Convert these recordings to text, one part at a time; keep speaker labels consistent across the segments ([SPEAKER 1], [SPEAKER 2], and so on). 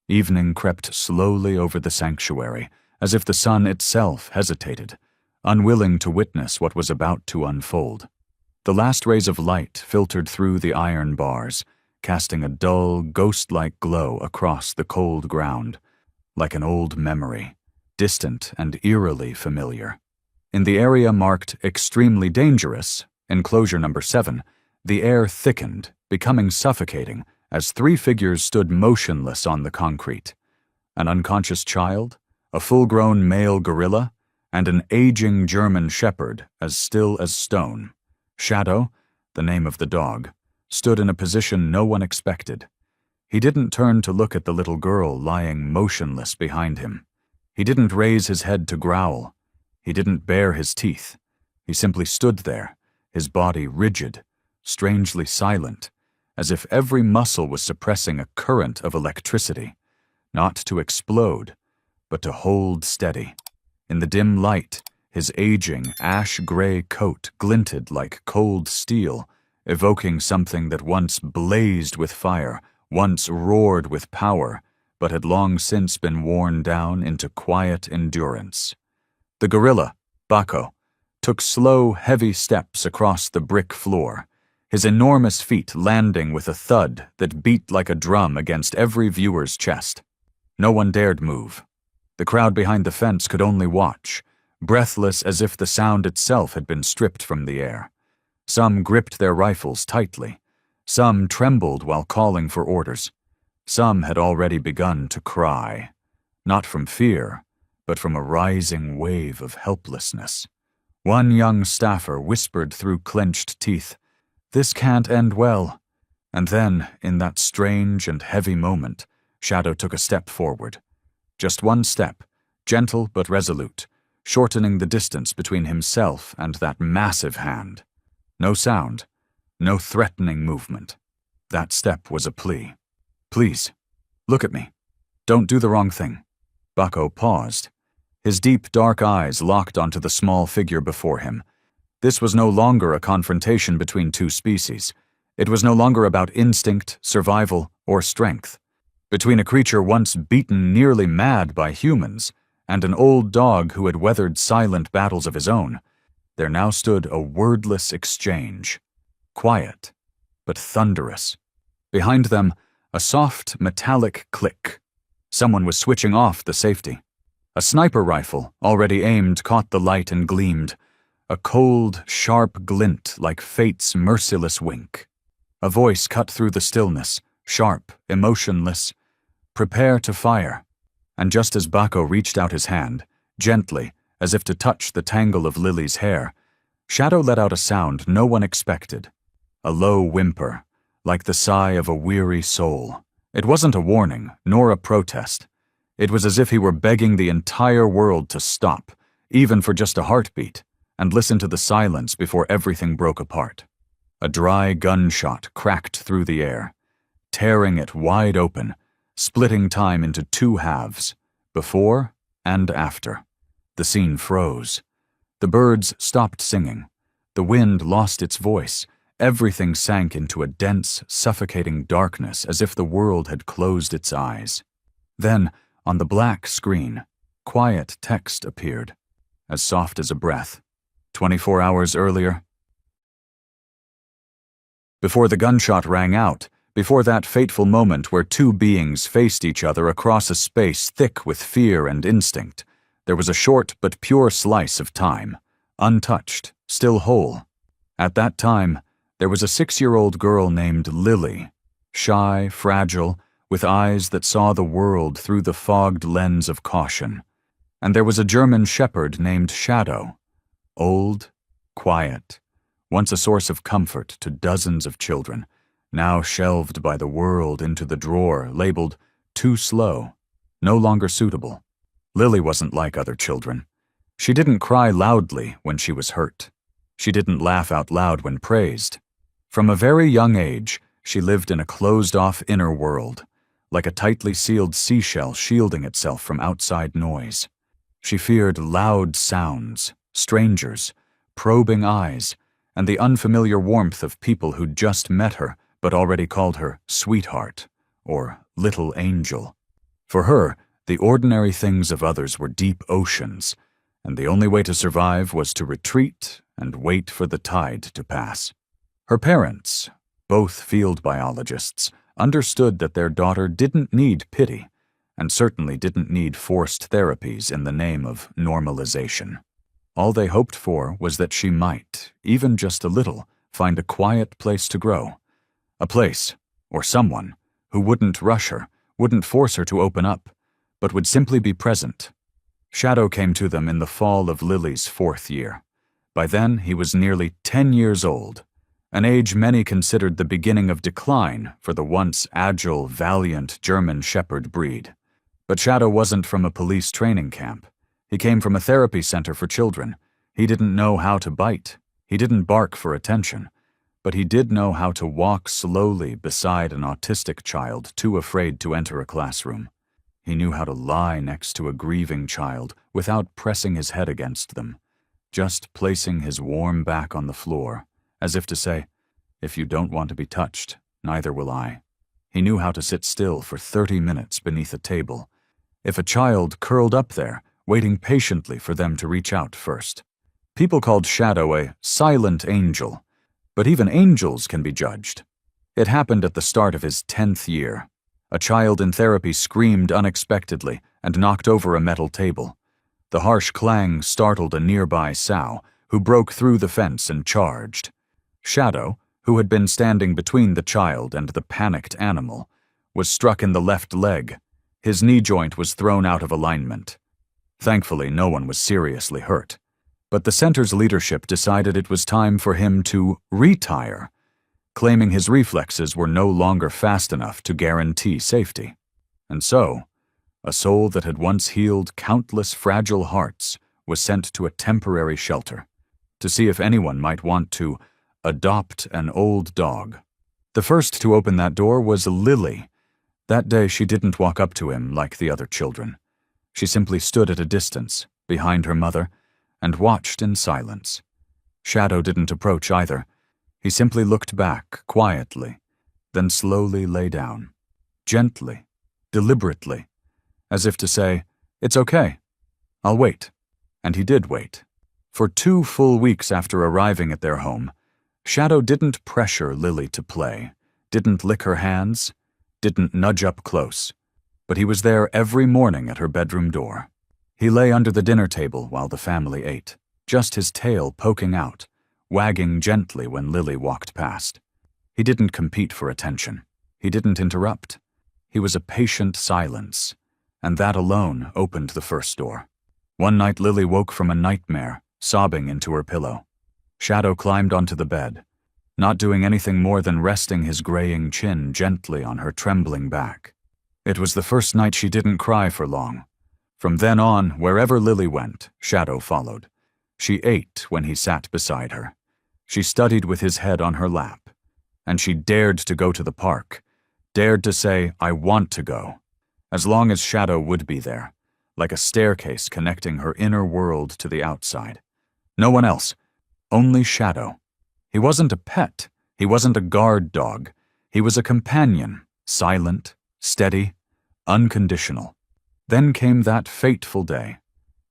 [SPEAKER 1] Evening crept slowly over the sanctuary, as if the sun itself hesitated, unwilling to witness what was about to unfold. The last rays of light filtered through the iron bars, casting a dull, ghost-like glow across the cold ground, like an old memory, distant and eerily familiar. In the area marked extremely dangerous, enclosure number 7, the air thickened, becoming suffocating, as 3 figures stood motionless on the concrete. An unconscious child, a full-grown male gorilla, and an aging German shepherd as still as stone. Shadow, the name of the dog, stood in a position no one expected. He didn't turn to look at the little girl lying motionless behind him. He didn't raise his head to growl. He didn't bare his teeth. He simply stood there, his body rigid, strangely silent, as if every muscle was suppressing a current of electricity, not to explode, but to hold steady. In the dim light, his aging, ash-gray coat glinted like cold steel, evoking something that once blazed with fire, once roared with power, but had long since been worn down into quiet endurance. The gorilla, Bako, took slow, heavy steps across the brick floor, his enormous feet landing with a thud that beat like a drum against every viewer's chest. No one dared move. The crowd behind the fence could only watch, breathless as if the sound itself had been stripped from the air. Some gripped their rifles tightly. Some trembled while calling for orders. Some had already begun to cry, not from fear, but from a rising wave of helplessness. One young staffer whispered through clenched teeth, "This can't end well." And then, in that strange and heavy moment, Shadow took a step forward. Just one step, gentle but resolute, shortening the distance between himself and that massive hand. No sound, no threatening movement. That step was a plea. "Please, look at me. Don't do the wrong thing." Bako paused. His deep, dark eyes locked onto the small figure before him. This was no longer a confrontation between 2 species. It was no longer about instinct, survival, or strength. Between a creature once beaten nearly mad by humans and an old dog who had weathered silent battles of his own, there now stood a wordless exchange. Quiet, but thunderous. Behind them, a soft, metallic click. Someone was switching off the safety. A sniper rifle, already aimed, caught the light and gleamed. A cold, sharp glint like fate's merciless wink. A voice cut through the stillness, sharp, emotionless. "Prepare to fire." And just as Bako reached out his hand, gently, as if to touch the tangle of Lily's hair, Shadow let out a sound no one expected. A low whimper, like the sigh of a weary soul. It wasn't a warning, nor a protest. It was as if he were begging the entire world to stop, even for just a heartbeat, and listen to the silence before everything broke apart. A dry gunshot cracked through the air, tearing it wide open, splitting time into 2 halves, before and after. The scene froze. The birds stopped singing. The wind lost its voice. Everything sank into a dense, suffocating darkness as if the world had closed its eyes. Then, on the black screen, quiet text appeared, as soft as a breath. 24 hours earlier. Before the gunshot rang out, before that fateful moment where 2 beings faced each other across a space thick with fear and instinct, there was a short but pure slice of time, untouched, still whole. At that time, there was a 6-year-old girl named Lily, shy, fragile, with eyes that saw the world through the fogged lens of caution. And there was a German shepherd named Shadow, old, quiet, once a source of comfort to dozens of children, now shelved by the world into the drawer labeled "too slow," no longer suitable. Lily wasn't like other children. She didn't cry loudly when she was hurt. She didn't laugh out loud when praised. From a very young age, she lived in a closed-off inner world, like a tightly sealed seashell shielding itself from outside noise. She feared loud sounds, strangers, probing eyes, and the unfamiliar warmth of people who'd just met her but already called her sweetheart or little angel. For her, the ordinary things of others were deep oceans, and the only way to survive was to retreat and wait for the tide to pass. Her parents, both field biologists, understood that their daughter didn't need pity, and certainly didn't need forced therapies in the name of normalization. All they hoped for was that she might, even just a little, find a quiet place to grow. A place, or someone, who wouldn't rush her, wouldn't force her to open up, but would simply be present. Shadow came to them in the fall of Lily's 4th year. By then, he was nearly 10 years old, an age many considered the beginning of decline for the once agile, valiant German Shepherd breed. But Shadow wasn't from a police training camp. He came from a therapy center for children. He didn't know how to bite. He didn't bark for attention. But he did know how to walk slowly beside an autistic child too afraid to enter a classroom. He knew how to lie next to a grieving child without pressing his head against them, just placing his warm back on the floor, as if to say, "If you don't want to be touched, neither will I." He knew how to sit still for 30 minutes beneath a table, if a child curled up there, waiting patiently for them to reach out first. People called Shadow a silent angel, but even angels can be judged. It happened at the start of his 10th year. A child in therapy screamed unexpectedly and knocked over a metal table. The harsh clang startled a nearby sow, who broke through the fence and charged. Shadow, who had been standing between the child and the panicked animal, was struck in the left leg. His knee joint was thrown out of alignment. Thankfully, no one was seriously hurt. But the center's leadership decided it was time for him to retire, claiming his reflexes were no longer fast enough to guarantee safety. And so, a soul that had once healed countless fragile hearts was sent to a temporary shelter, to see if anyone might want to adopt an old dog. The first to open that door was Lily. That day she didn't walk up to him like the other children. She simply stood at a distance, behind her mother, and watched in silence. Shadow didn't approach either. He simply looked back, quietly, then slowly lay down, gently, deliberately, as if to say, "It's okay. I'll wait." And he did wait. For 2 full weeks after arriving at their home, Shadow didn't pressure Lily to play, didn't lick her hands, didn't nudge up close, but he was there every morning at her bedroom door. He lay under the dinner table while the family ate, just his tail poking out, wagging gently when Lily walked past. He didn't compete for attention. He didn't interrupt. He was a patient silence, and that alone opened the first door. One night Lily woke from a nightmare, sobbing into her pillow. Shadow climbed onto the bed, not doing anything more than resting his graying chin gently on her trembling back. It was the first night she didn't cry for long. From then on, wherever Lily went, Shadow followed. She ate when he sat beside her. She studied with his head on her lap. And she dared to go to the park, dared to say, "I want to go," as long as Shadow would be there, like a staircase connecting her inner world to the outside. No one else, only Shadow. He wasn't a pet. He wasn't a guard dog. He was a companion, silent, steady, unconditional. Then came that fateful day,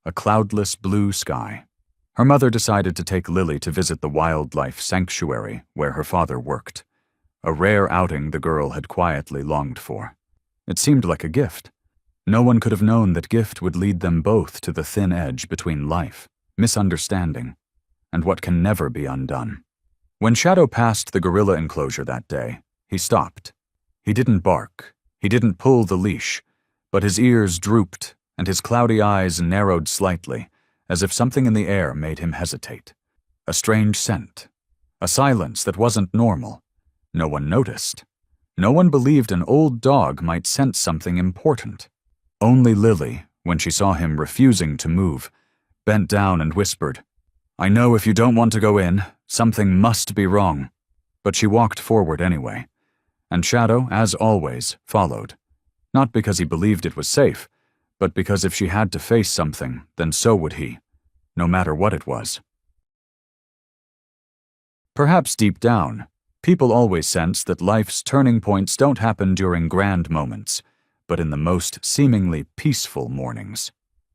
[SPEAKER 1] a cloudless blue sky. Her mother decided to take Lily to visit the wildlife sanctuary where her father worked, a rare outing the girl had quietly longed for. It seemed like a gift. No one could have known that gift would lead them both to the thin edge between life, misunderstanding, and what can never be undone. When Shadow passed the gorilla enclosure that day, he stopped. He didn't bark. He didn't pull the leash, but his ears drooped and his cloudy eyes narrowed slightly, as if something in the air made him hesitate. A strange scent. A silence that wasn't normal. No one noticed. No one believed an old dog might sense something important. Only Lily, when she saw him refusing to move, bent down and whispered, "I know if you don't want to go in, something must be wrong." But she walked forward anyway, and Shadow, as always, followed. Not because he believed it was safe, but because if she had to face something, then so would he, no matter what it was. Perhaps deep down, people always sense that life's turning points don't happen during grand moments, but in the most seemingly peaceful mornings.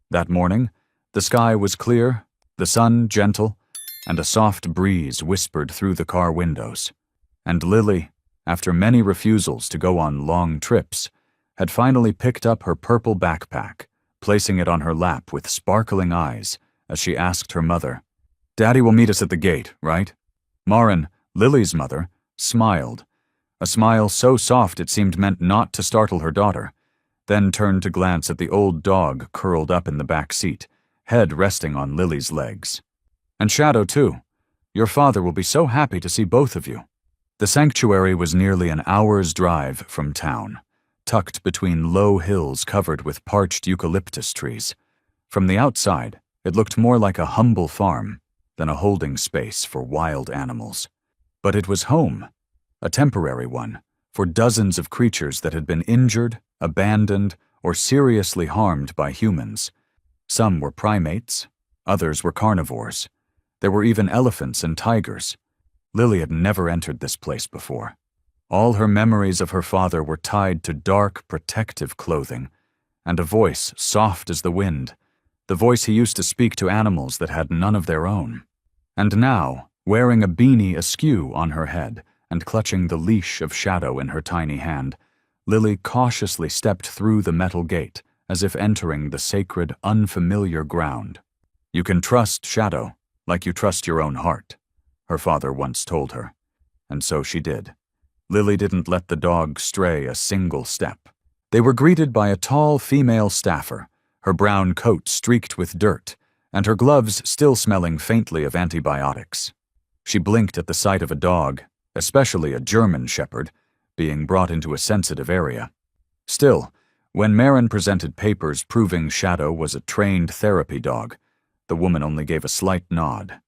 [SPEAKER 1] That morning, the sky was clear, the sun gentle, and a soft breeze whispered through the car windows. And Lily, after many refusals to go on long trips, had finally picked up her purple backpack, placing it on her lap with sparkling eyes as she asked her mother, "Daddy will meet us at the gate, right?" Maren, Lily's mother, smiled, a smile so soft it seemed meant not to startle her daughter, then turned to glance at the old dog curled up in the back seat, head resting on Lily's legs. "And Shadow, too. Your father will be so happy to see both of you." The sanctuary was nearly an hour's drive from town, tucked between low hills covered with parched eucalyptus trees. From the outside, it looked more like a humble farm than a holding space for wild animals. But it was home, a temporary one, for dozens of creatures that had been injured, abandoned, or seriously harmed by humans. Some were primates, others were carnivores. There were even elephants and tigers. Lily had never entered this place before. All her memories of her father were tied to dark, protective clothing, and a voice soft as the wind, the voice he used to speak to animals that had none of their own. And now, wearing a beanie askew on her head and clutching the leash of Shadow in her tiny hand, Lily cautiously stepped through the metal gate as if entering the sacred, unfamiliar ground. "You can trust Shadow like you trust your own heart," her father once told her. And so she did. Lily didn't let the dog stray a single step. They were greeted by a tall female staffer, her brown coat streaked with dirt, and her gloves still smelling faintly of antibiotics. She blinked at the sight of a dog, especially a German shepherd, being brought into a sensitive area. Still, when Maren presented papers proving Shadow was a trained therapy dog, the woman only gave a slight nod.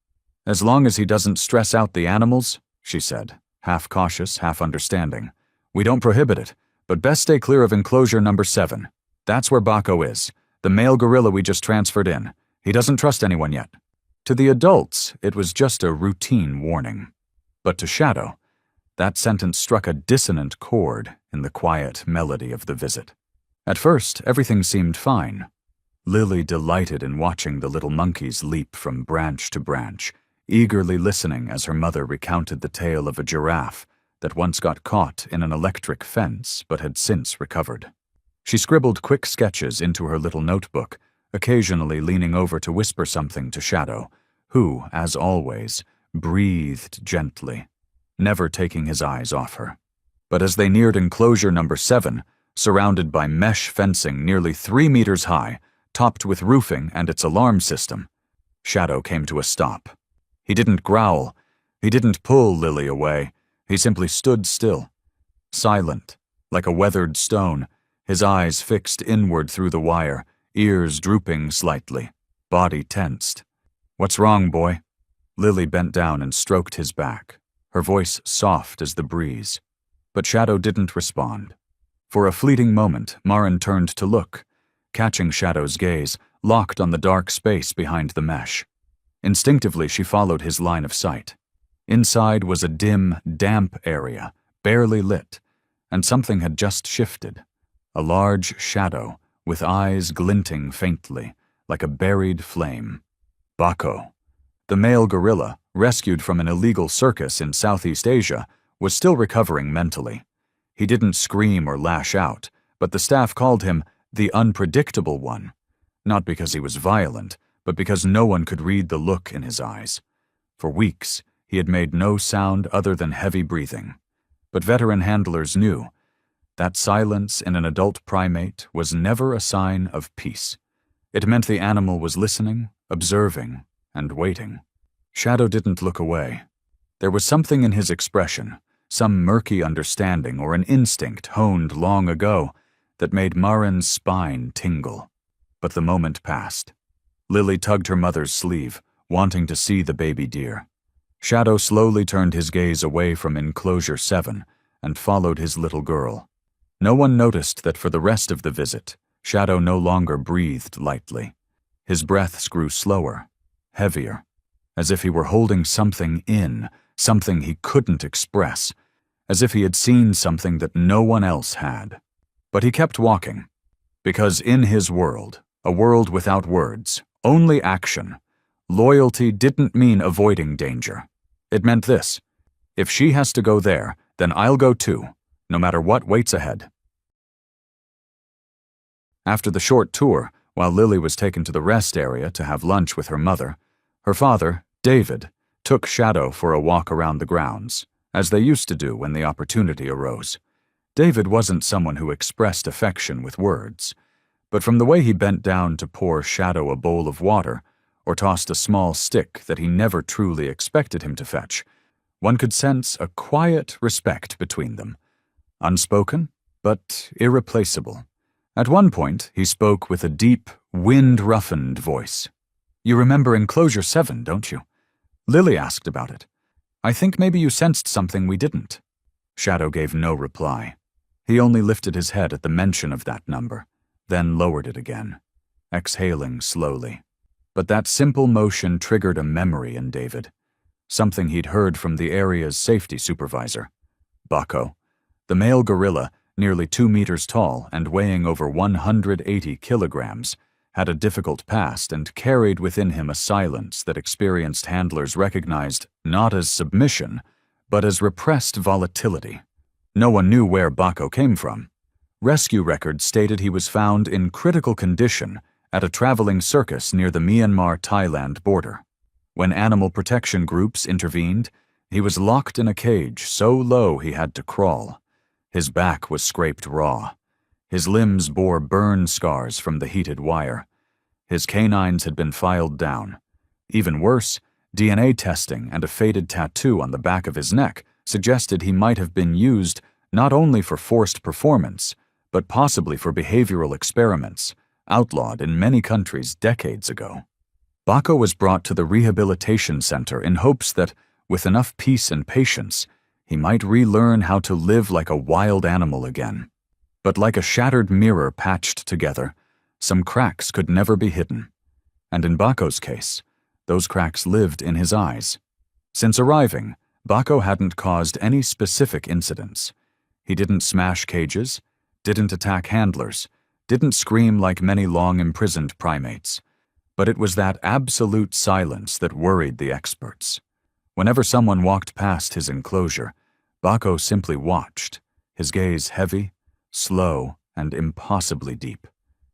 [SPEAKER 1] "As long as he doesn't stress out the animals," she said, half cautious, half understanding. "We don't prohibit it, but best stay clear of enclosure number 7. That's where Baco is, the male gorilla we just transferred in. He doesn't trust anyone yet." To the adults, it was just a routine warning. But to Shadow, that sentence struck a dissonant chord in the quiet melody of the visit. At first, everything seemed fine. Lily delighted in watching the little monkeys leap from branch to branch, eagerly listening as her mother recounted the tale of a giraffe that once got caught in an electric fence but had since recovered. She scribbled quick sketches into her little notebook, occasionally leaning over to whisper something to Shadow, who, as always, breathed gently, never taking his eyes off her. But as they neared enclosure number 7, surrounded by mesh fencing nearly 3 meters high, topped with roofing and its alarm system, Shadow came to a stop. He didn't growl. He didn't pull Lily away. He simply stood still, silent, like a weathered stone, his eyes fixed inward through the wire, ears drooping slightly, body tensed. "What's wrong, boy?" Lily bent down and stroked his back, her voice soft as the breeze. But Shadow didn't respond. For a fleeting moment, Maren turned to look, catching Shadow's gaze, locked on the dark space behind the mesh. Instinctively, she followed his line of sight. Inside was a dim, damp area, barely lit, and something had just shifted. A large shadow, with eyes glinting faintly, like a buried flame. Baco, the male gorilla, rescued from an illegal circus in Southeast Asia, was still recovering mentally. He didn't scream or lash out, but the staff called him the unpredictable one, not because he was violent, but because no one could read the look in his eyes. For weeks, he had made no sound other than heavy breathing. But veteran handlers knew that silence in an adult primate was never a sign of peace. It meant the animal was listening, observing, and waiting. Shadow didn't look away. There was something in his expression, some murky understanding or an instinct honed long ago, that made Maren's spine tingle. But the moment passed. Lily tugged her mother's sleeve, wanting to see the baby deer. Shadow slowly turned his gaze away from enclosure 7 and followed his little girl. No one noticed that for the rest of the visit, Shadow no longer breathed lightly. His breaths grew slower, heavier, as if he were holding something in, something he couldn't express, as if he had seen something that no one else had. But he kept walking, because in his world, a world without words, only action, loyalty didn't mean avoiding danger. It meant this: if she has to go there, then I'll go too, no matter what waits ahead. After the short tour, while Lily was taken to the rest area to have lunch with her mother, her father, David, took Shadow for a walk around the grounds, as they used to do when the opportunity arose. David wasn't someone who expressed affection with words, but from the way he bent down to pour Shadow a bowl of water, or tossed a small stick that he never truly expected him to fetch, one could sense a quiet respect between them. Unspoken, but irreplaceable. At one point, he spoke with a deep, wind-roughened voice. "You remember Enclosure 7, don't you?" Lily asked about it. "I think maybe you sensed something we didn't." Shadow gave no reply. He only lifted his head at the mention of that number, then lowered it again, exhaling slowly. But that simple motion triggered a memory in David, something he'd heard from the area's safety supervisor. Baco, the male gorilla, nearly 2 meters tall and weighing over 180 kilograms, had a difficult past and carried within him a silence that experienced handlers recognized not as submission, but as repressed volatility. No one knew where Baco came from. Rescue records stated he was found in critical condition at a traveling circus near the Myanmar-Thailand border. When animal protection groups intervened, he was locked in a cage so low he had to crawl. His back was scraped raw. His limbs bore burn scars from the heated wire. His canines had been filed down. Even worse, DNA testing and a faded tattoo on the back of his neck suggested he might have been used not only for forced performance, but possibly for behavioral experiments, outlawed in many countries decades ago. Baco was brought to the rehabilitation center in hopes that, with enough peace and patience, he might relearn how to live like a wild animal again. But like a shattered mirror patched together, some cracks could never be hidden. And in Baco's case, those cracks lived in his eyes. Since arriving, Baco hadn't caused any specific incidents. He didn't smash cages, didn't attack handlers, didn't scream like many long-imprisoned primates. But it was that absolute silence that worried the experts. Whenever someone walked past his enclosure, Baco simply watched, his gaze heavy, slow, and impossibly deep,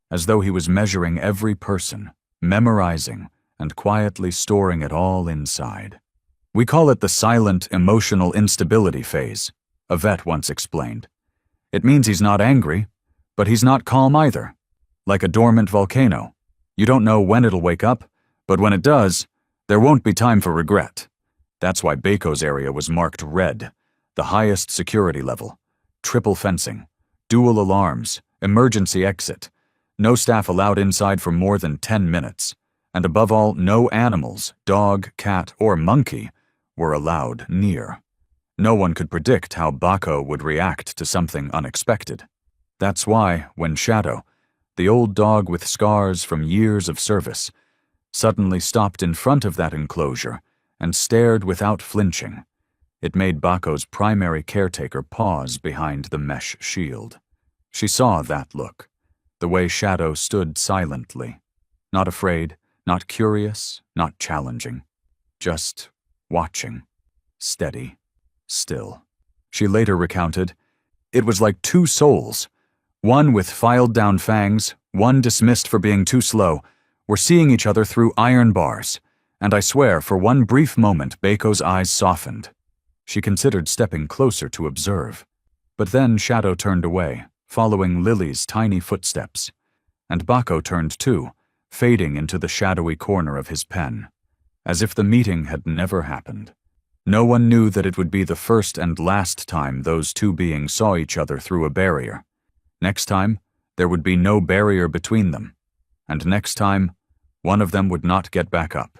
[SPEAKER 1] as though he was measuring every person, memorizing, and quietly storing it all inside. "We call it the silent emotional instability phase," a vet once explained. "It means he's not angry, but he's not calm either. Like a dormant volcano. You don't know when it'll wake up, but when it does, there won't be time for regret." That's why Baco's area was marked red, the highest security level, triple fencing, dual alarms, emergency exit, no staff allowed inside for more than 10 minutes, and above all, no animals, dog, cat, or monkey, were allowed near. No one could predict how Baco would react to something unexpected. That's why, when Shadow, the old dog with scars from years of service, suddenly stopped in front of that enclosure and stared without flinching, it made Baco's primary caretaker pause behind the mesh shield. She saw that look, the way Shadow stood silently, not afraid, not curious, not challenging, just watching, steady, still. She later recounted, "It was like two souls, one with filed-down fangs, one dismissed for being too slow, were seeing each other through iron bars, and I swear for one brief moment Baco's eyes softened. She considered stepping closer to observe. But then Shadow turned away, following Lily's tiny footsteps, and Baco turned too, fading into the shadowy corner of his pen, as if the meeting had never happened. No one knew that it would be the first and last time those two beings saw each other through a barrier. Next time, there would be no barrier between them, and next time, one of them would not get back up.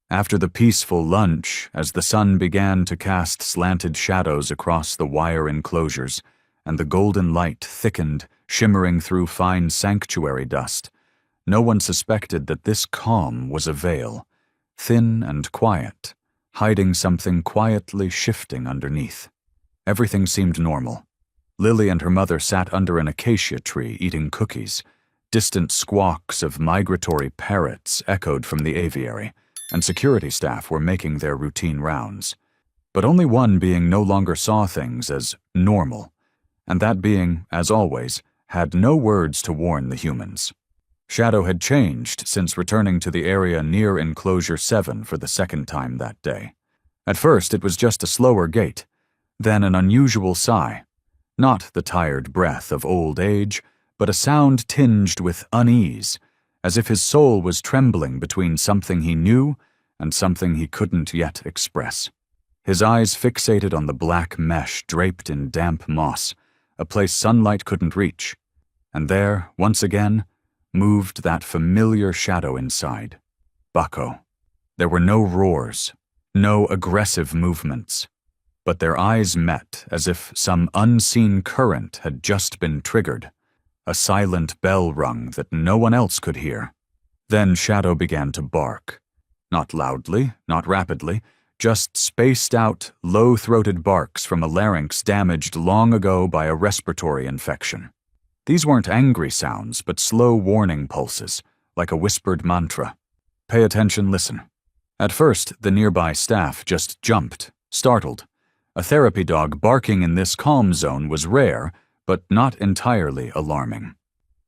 [SPEAKER 1] After the peaceful lunch, as the sun began to cast slanted shadows across the wire enclosures, and the golden light thickened, shimmering through fine sanctuary dust, no one suspected that this calm was a veil, thin and quiet, hiding something quietly shifting underneath. Everything seemed normal. Lily and her mother sat under an acacia tree eating cookies. Distant squawks of migratory parrots echoed from the aviary, and security staff were making their routine rounds. But only one being no longer saw things as normal, and that being, as always, had no words to warn the humans. Shadow had changed since returning to the area near Enclosure 7 for the second time that day. At first, it was just a slower gait, then an unusual sigh. Not the tired breath of old age, but a sound tinged with unease, as if his soul was trembling between something he knew and something he couldn't yet express. His eyes fixated on the black mesh draped in damp moss, a place sunlight couldn't reach, and there, once again, moved that familiar shadow inside. Bucko. There were no roars, no aggressive movements, but their eyes met as if some unseen current had just been triggered. A silent bell rung that no one else could hear. Then Shadow began to bark. Not loudly, not rapidly, just spaced out, low-throated barks from a larynx damaged long ago by a respiratory infection. These weren't angry sounds, but slow warning pulses, like a whispered mantra. Pay attention, listen. At first, the nearby staff just jumped, startled. A therapy dog barking in this calm zone was rare, but not entirely alarming.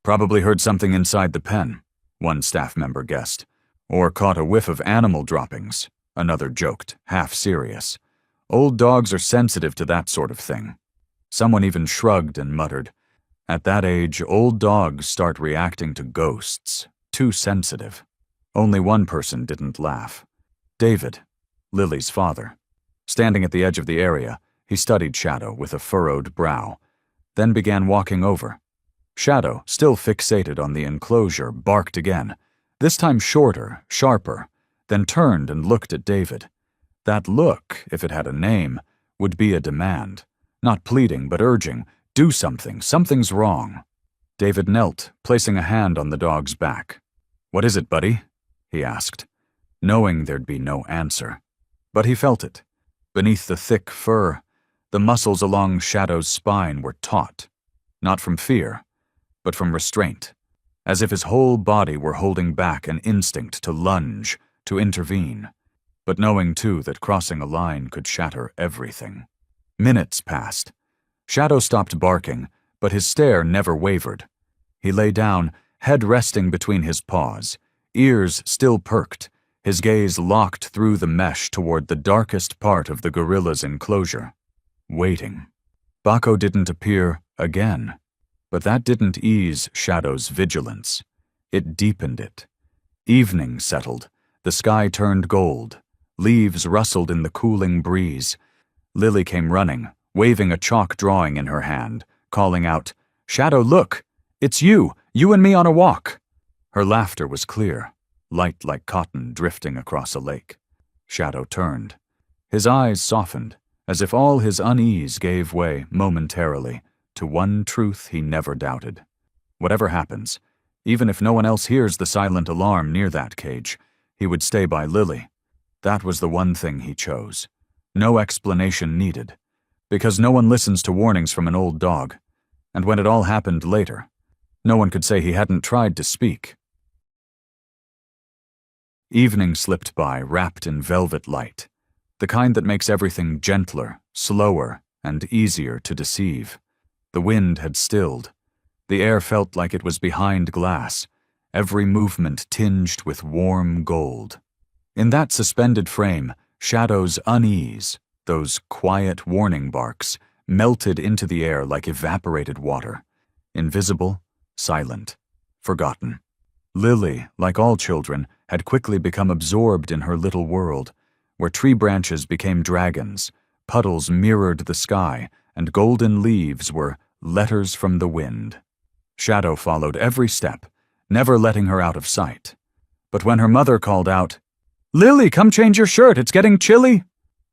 [SPEAKER 1] Probably heard something inside the pen, one staff member guessed, or caught a whiff of animal droppings, another joked, half serious. Old dogs are sensitive to that sort of thing. Someone even shrugged and muttered, "At that age, old dogs start reacting to ghosts. Too sensitive." Only one person didn't laugh. David, Lily's father. Standing at the edge of the area, he studied Shadow with a furrowed brow, then began walking over. Shadow, still fixated on the enclosure, barked again, this time shorter, sharper, then turned and looked at David. That look, if it had a name, would be a demand. Not pleading, but urging, "Do something, something's wrong." David knelt, placing a hand on the dog's back. "What is it, buddy?" he asked, knowing there'd be no answer. But he felt it. Beneath the thick fur, the muscles along Shadow's spine were taut, not from fear, but from restraint, as if his whole body were holding back an instinct to lunge, to intervene, but knowing too that crossing a line could shatter everything. Minutes passed. Shadow stopped barking, but his stare never wavered. He lay down, head resting between his paws, ears still perked, his gaze locked through the mesh toward the darkest part of the gorilla's enclosure. Waiting. Bucko didn't appear again, but that didn't ease Shadow's vigilance. It deepened it. Evening settled. The sky turned gold. Leaves rustled in the cooling breeze. Lily came running, waving a chalk drawing in her hand, calling out, "Shadow, look! It's you! You and me on a walk!" Her laughter was clear, light like cotton drifting across a lake. Shadow turned. His eyes softened, as if all his unease gave way momentarily to one truth he never doubted. Whatever happens, even if no one else hears the silent alarm near that cage, he would stay by Lily. That was the one thing he chose. No explanation needed, because no one listens to warnings from an old dog, and when it all happened later, no one could say he hadn't tried to speak. Evening slipped by, wrapped in velvet light, the kind that makes everything gentler, slower, and easier to deceive. The wind had stilled. The air felt like it was behind glass, every movement tinged with warm gold. In that suspended frame, Shadow's unease, those quiet warning barks, melted into the air like evaporated water. Invisible, silent, forgotten. Lily, like all children, had quickly become absorbed in her little world, where tree branches became dragons, puddles mirrored the sky, and golden leaves were letters from the wind. Shadow followed every step, never letting her out of sight. But when her mother called out, "Lily, come change your shirt, it's getting chilly,"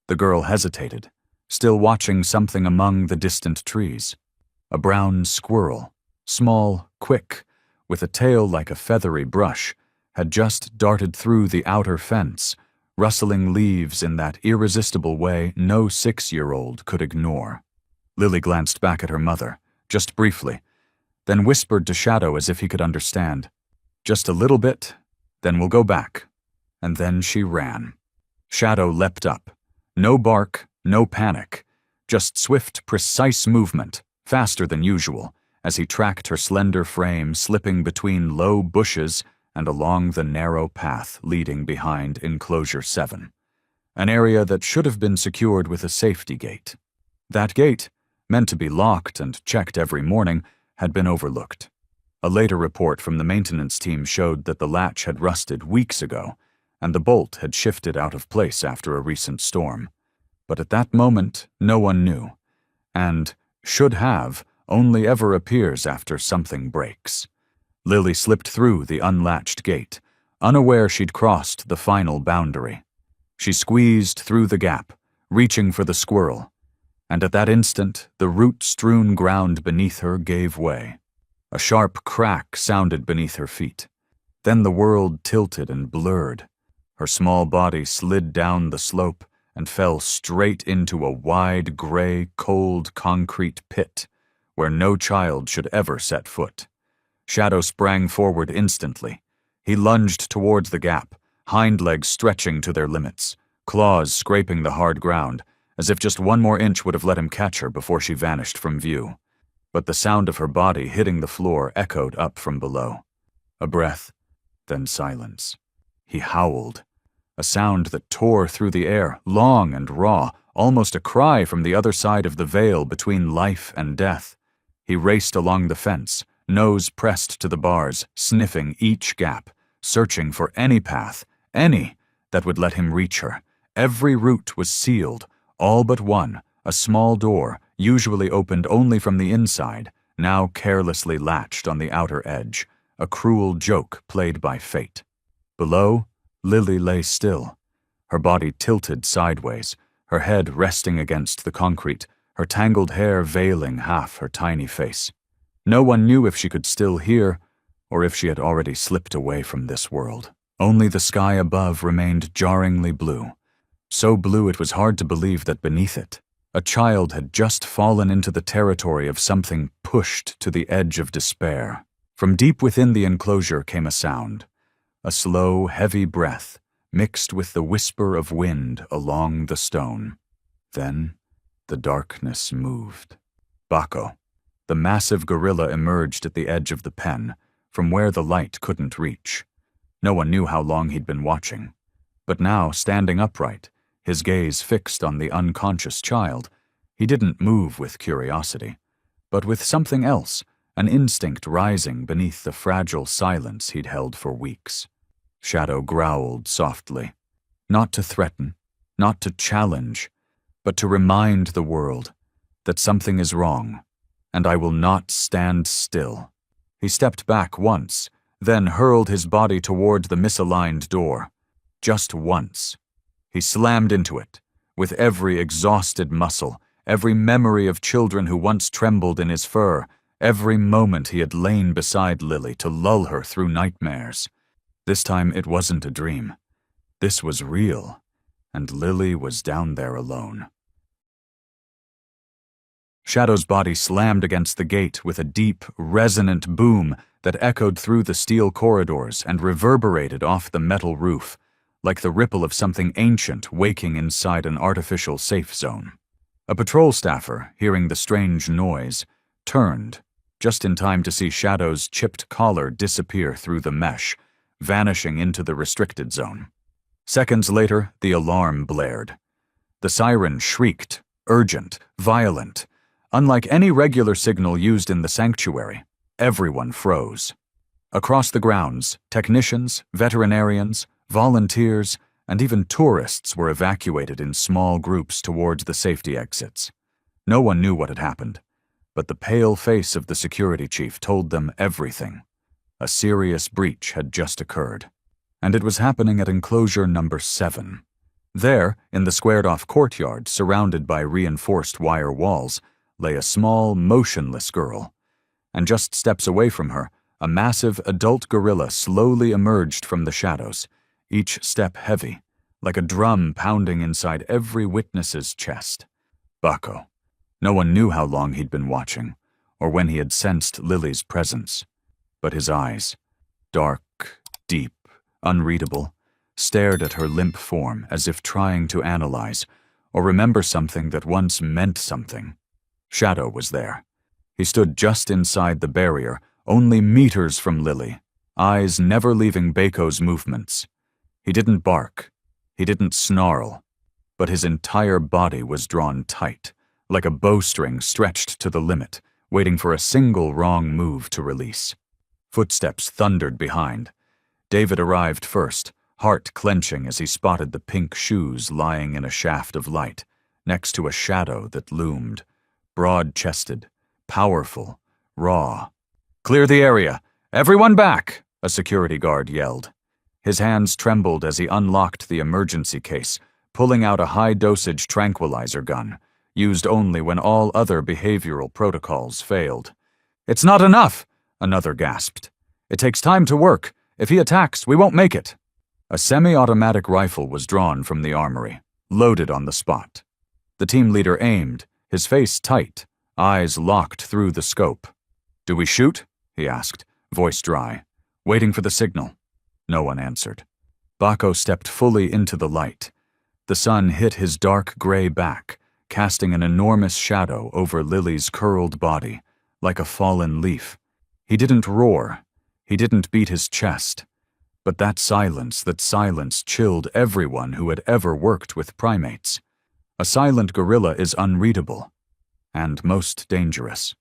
[SPEAKER 1] the girl hesitated, still watching something among the distant trees. A brown squirrel, small, quick, with a tail like a feathery brush, had just darted through the outer fence, rustling leaves in that irresistible way no 6-year-old could ignore. Lily glanced back at her mother, just briefly, then whispered to Shadow as if he could understand. "Just a little bit, then we'll go back." And then she ran. Shadow leapt up. No bark, no panic, just swift, precise movement, faster than usual, as he tracked her slender frame slipping between low bushes and along the narrow path leading behind Enclosure 7, an area that should have been secured with a safety gate. That gate, meant to be locked and checked every morning, had been overlooked. A later report from the maintenance team showed that the latch had rusted weeks ago, and the bolt had shifted out of place after a recent storm. But at that moment, no one knew, and should have only ever appears after something breaks. Lily slipped through the unlatched gate, unaware she'd crossed the final boundary. She squeezed through the gap, reaching for the squirrel, and at that instant the root-strewn ground beneath her gave way. A sharp crack sounded beneath her feet. Then the world tilted and blurred. Her small body slid down the slope and fell straight into a wide, gray, cold concrete pit where no child should ever set foot. Shadow sprang forward instantly. He lunged towards the gap, hind legs stretching to their limits, claws scraping the hard ground, as if just one more inch would have let him catch her before she vanished from view. But the sound of her body hitting the floor echoed up from below. A breath, then silence. He howled, a sound that tore through the air, long and raw, almost a cry from the other side of the veil between life and death. He raced along the fence, nose pressed to the bars, sniffing each gap, searching for any path, any, that would let him reach her. Every route was sealed, all but one, a small door, usually opened only from the inside, now carelessly latched on the outer edge, a cruel joke played by fate. Below, Lily lay still, her body tilted sideways, her head resting against the concrete, her tangled hair veiling half her tiny face. No one knew if she could still hear, or if she had already slipped away from this world. Only the sky above remained jarringly blue, so blue it was hard to believe that beneath it, a child had just fallen into the territory of something pushed to the edge of despair. From deep within the enclosure came a sound, a slow, heavy breath mixed with the whisper of wind along the stone. Then the darkness moved. Bako, the massive gorilla, emerged at the edge of the pen, from where the light couldn't reach. No one knew how long he'd been watching, but now, standing upright, his gaze fixed on the unconscious child, he didn't move with curiosity, but with something else, an instinct rising beneath the fragile silence he'd held for weeks. Shadow growled softly, not to threaten, not to challenge, but to remind the world that something is wrong, and I will not stand still. He stepped back once, then hurled his body toward the misaligned door. Just once. He slammed into it, with every exhausted muscle, every memory of children who once trembled in his fur, every moment he had lain beside Lily to lull her through nightmares. This time it wasn't a dream. This was real, and Lily was down there alone. Shadow's body slammed against the gate with a deep, resonant boom that echoed through the steel corridors and reverberated off the metal roof, like the ripple of something ancient waking inside an artificial safe zone. A patrol staffer, hearing the strange noise, turned, just in time to see Shadow's chipped collar disappear through the mesh, vanishing into the restricted zone. Seconds later, the alarm blared. The siren shrieked, urgent, violent. Unlike any regular signal used in the sanctuary, everyone froze. Across the grounds, technicians, veterinarians, volunteers, and even tourists were evacuated in small groups towards the safety exits. No one knew what had happened, but the pale face of the security chief told them everything. A serious breach had just occurred, and it was happening at enclosure number 7. There, in the squared-off courtyard surrounded by reinforced wire walls, lay a small, motionless girl, and just steps away from her, a massive adult gorilla slowly emerged from the shadows, each step heavy, like a drum pounding inside every witness's chest. Bako, No one knew how long he'd been watching, or when he had sensed Lily's presence. But his eyes, dark, deep, unreadable, stared at her limp form as if trying to analyze or remember something that once meant something. Shadow was there. He stood just inside the barrier, only meters from Lily, eyes never leaving Bako's movements. He didn't bark. He didn't snarl. But his entire body was drawn tight, like a bowstring stretched to the limit, waiting for a single wrong move to release. Footsteps thundered behind. David arrived first, heart clenching as he spotted the pink shoes lying in a shaft of light, next to a shadow that loomed, broad-chested, powerful, raw. "Clear the area! Everyone back!" a security guard yelled. His hands trembled as he unlocked the emergency case, pulling out a high-dosage tranquilizer gun, used only when all other behavioral protocols failed. "It's not enough!" another gasped. "It takes time to work. If he attacks, we won't make it." A semi-automatic rifle was drawn from the armory, loaded on the spot. The team leader aimed, his face tight, eyes locked through the scope. "Do we shoot?" he asked, voice dry, waiting for the signal. No one answered. Bako stepped fully into the light. The sun hit his dark gray back, casting an enormous shadow over Lily's curled body, like a fallen leaf. He didn't roar. He didn't beat his chest. But that silence chilled everyone who had ever worked with primates. A silent gorilla is unreadable, and most dangerous.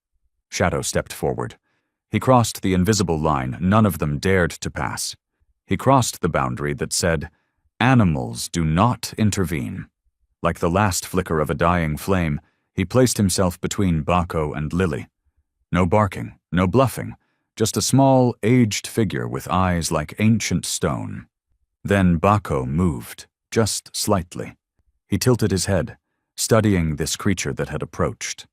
[SPEAKER 1] Shadow stepped forward. He crossed the invisible line none of them dared to pass. He crossed the boundary that said, "Animals do not intervene." Like the last flicker of a dying flame, he placed himself between Bako and Lily. No barking, no bluffing, just a small, aged figure with eyes like ancient stone. Then Bako moved, just slightly. He tilted his head, studying this creature that had approached.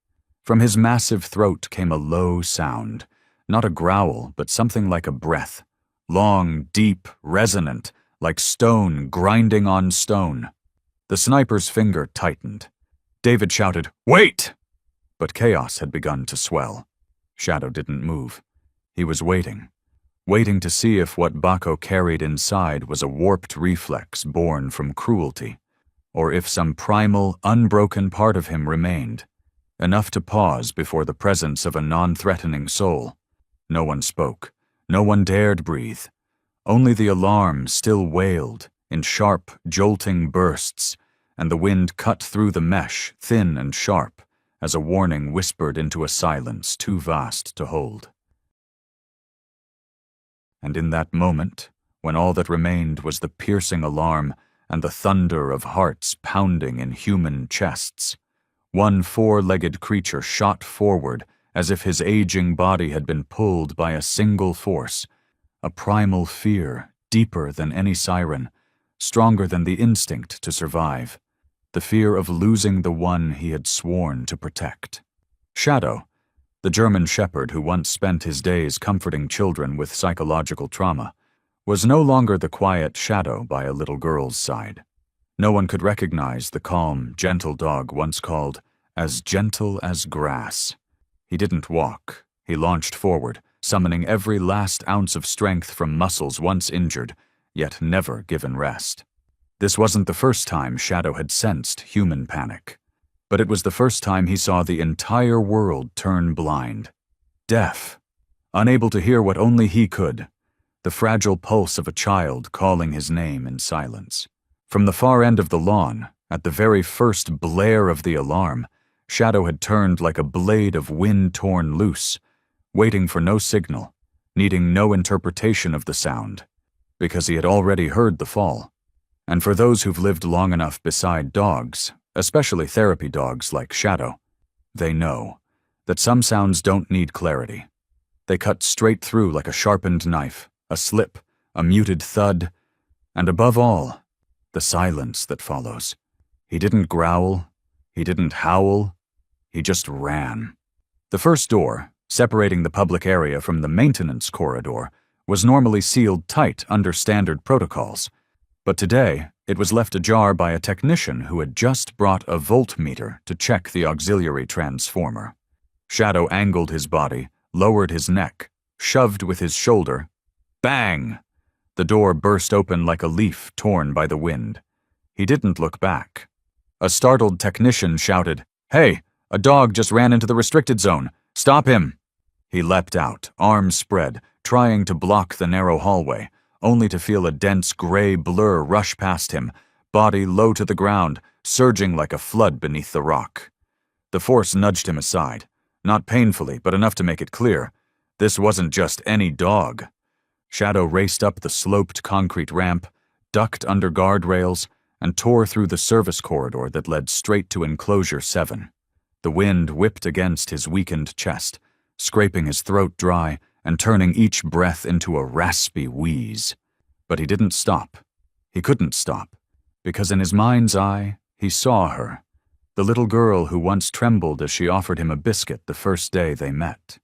[SPEAKER 1] From his massive throat came a low sound, not a growl, but something like a breath, long, deep, resonant, like stone grinding on stone. The sniper's finger tightened. David shouted, "Wait!" But chaos had begun to swell. Shadow didn't move. He was waiting to see if what Bako carried inside was a warped reflex born from cruelty, or if some primal, unbroken part of him remained, enough to pause before the presence of a non-threatening soul. No one spoke. No one dared breathe. Only the alarm still wailed in sharp, jolting bursts, and the wind cut through the mesh, thin and sharp, as a warning whispered into a silence too vast to hold. And in that moment, when all that remained was the piercing alarm and the thunder of hearts pounding in human chests, one four-legged creature shot forward as if his aging body had been pulled by a single force, a primal fear deeper than any siren, stronger than the instinct to survive, the fear of losing the one he had sworn to protect. Shadow, the German shepherd who once spent his days comforting children with psychological trauma, was no longer the quiet shadow by a little girl's side. No one could recognize the calm, gentle dog once called as gentle as grass. He didn't walk. He launched forward, summoning every last ounce of strength from muscles once injured, yet never given rest. This wasn't the first time Shadow had sensed human panic, but it was the first time he saw the entire world turn blind. Deaf, unable to hear what only he could, the fragile pulse of a child calling his name in silence. From the far end of the lawn, at the very first blare of the alarm, Shadow had turned like a blade of wind torn loose, waiting for no signal, needing no interpretation of the sound, because he had already heard the fall. And for those who've lived long enough beside dogs, especially therapy dogs like Shadow, they know that some sounds don't need clarity. They cut straight through like a sharpened knife, a slip, a muted thud, and above all, the silence that follows. He didn't growl, he didn't howl, he just ran. The first door, separating the public area from the maintenance corridor, was normally sealed tight under standard protocols, But today, it was left ajar by a technician who had just brought a voltmeter to check the auxiliary transformer. Shadow angled his body, lowered his neck, shoved with his shoulder. Bang! The door burst open like a leaf torn by the wind. He didn't look back. A startled technician shouted, "Hey, a dog just ran into the restricted zone. Stop him!" He leapt out, arms spread, trying to block the narrow hallway, only to feel a dense gray blur rush past him, body low to the ground, surging like a flood beneath the rock. The force nudged him aside, not painfully, but enough to make it clear. This wasn't just any dog. Shadow raced up the sloped concrete ramp, ducked under guardrails, and tore through the service corridor that led straight to Enclosure 7. The wind whipped against his weakened chest, scraping his throat dry and turning each breath into a raspy wheeze. But he didn't stop. He couldn't stop, because in his mind's eye, he saw her, the little girl who once trembled as she offered him a biscuit the first day they met.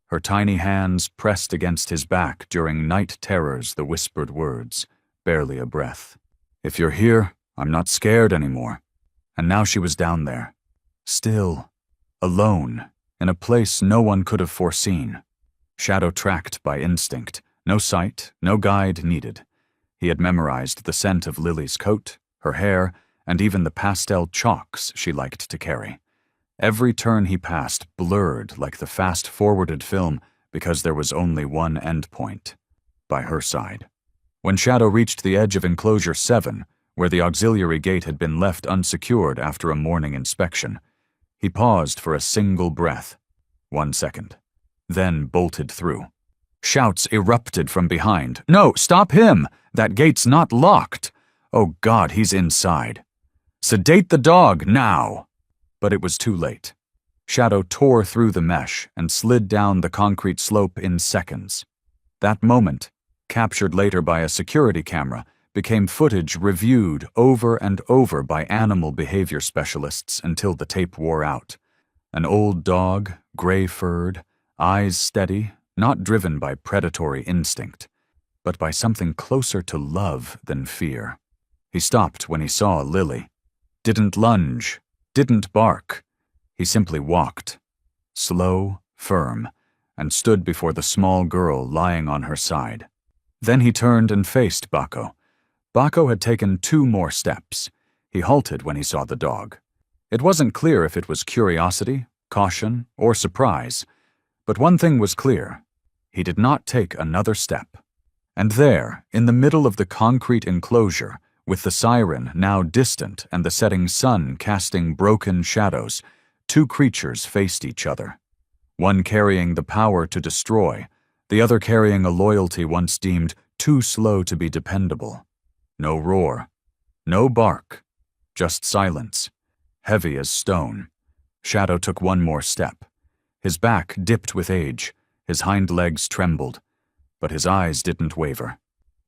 [SPEAKER 1] Her tiny hands pressed against his back during night terrors, the whispered words, barely a breath. "If you're here, I'm not scared anymore." And now she was down there, still, alone, in a place no one could have foreseen. Shadow tracked by instinct, no sight, no guide needed. He had memorized the scent of Lily's coat, her hair, and even the pastel chalks she liked to carry. Every turn he passed blurred like the fast-forwarded film because there was only one endpoint, by her side. When Shadow reached the edge of Enclosure 7, where the auxiliary gate had been left unsecured after a morning inspection, he paused for a single breath. 1 second. Then bolted through. Shouts erupted from behind. "No, stop him! That gate's not locked! Oh God, he's inside! Sedate the dog, now!" But it was too late. Shadow tore through the mesh and slid down the concrete slope in seconds. That moment, captured later by a security camera, became footage reviewed over and over by animal behavior specialists until the tape wore out. An old dog, gray-furred, eyes steady, not driven by predatory instinct, but by something closer to love than fear. He stopped when he saw Lily. Didn't lunge, didn't bark. He simply walked, slow, firm, and stood before the small girl lying on her side. Then he turned and faced Baco. Baco had taken 2 more steps. He halted when he saw the dog. It wasn't clear if it was curiosity, caution, or surprise, but one thing was clear. He did not take another step. And there, in the middle of the concrete enclosure, with the siren now distant and the setting sun casting broken shadows, 2 creatures faced each other. One carrying the power to destroy, the other carrying a loyalty once deemed too slow to be dependable. No roar, no bark, just silence, heavy as stone. Shadow took 1 more step. His back dipped with age, his hind legs trembled, but his eyes didn't waver.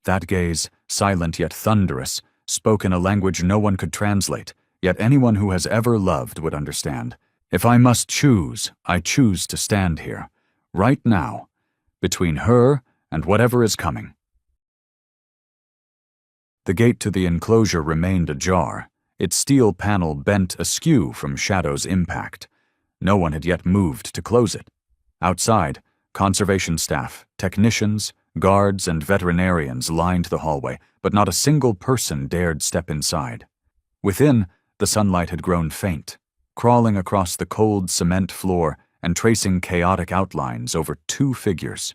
[SPEAKER 1] That gaze, silent yet thunderous, spoke in a language no one could translate, yet anyone who has ever loved would understand. If I must choose, I choose to stand here, right now, between her and whatever is coming. The gate to the enclosure remained ajar, its steel panel bent askew from Shadow's impact. No one had yet moved to close it. Outside, conservation staff, technicians, guards, and veterinarians lined the hallway, but not a single person dared step inside. Within, the sunlight had grown faint, crawling across the cold cement floor and tracing chaotic outlines over 2 figures.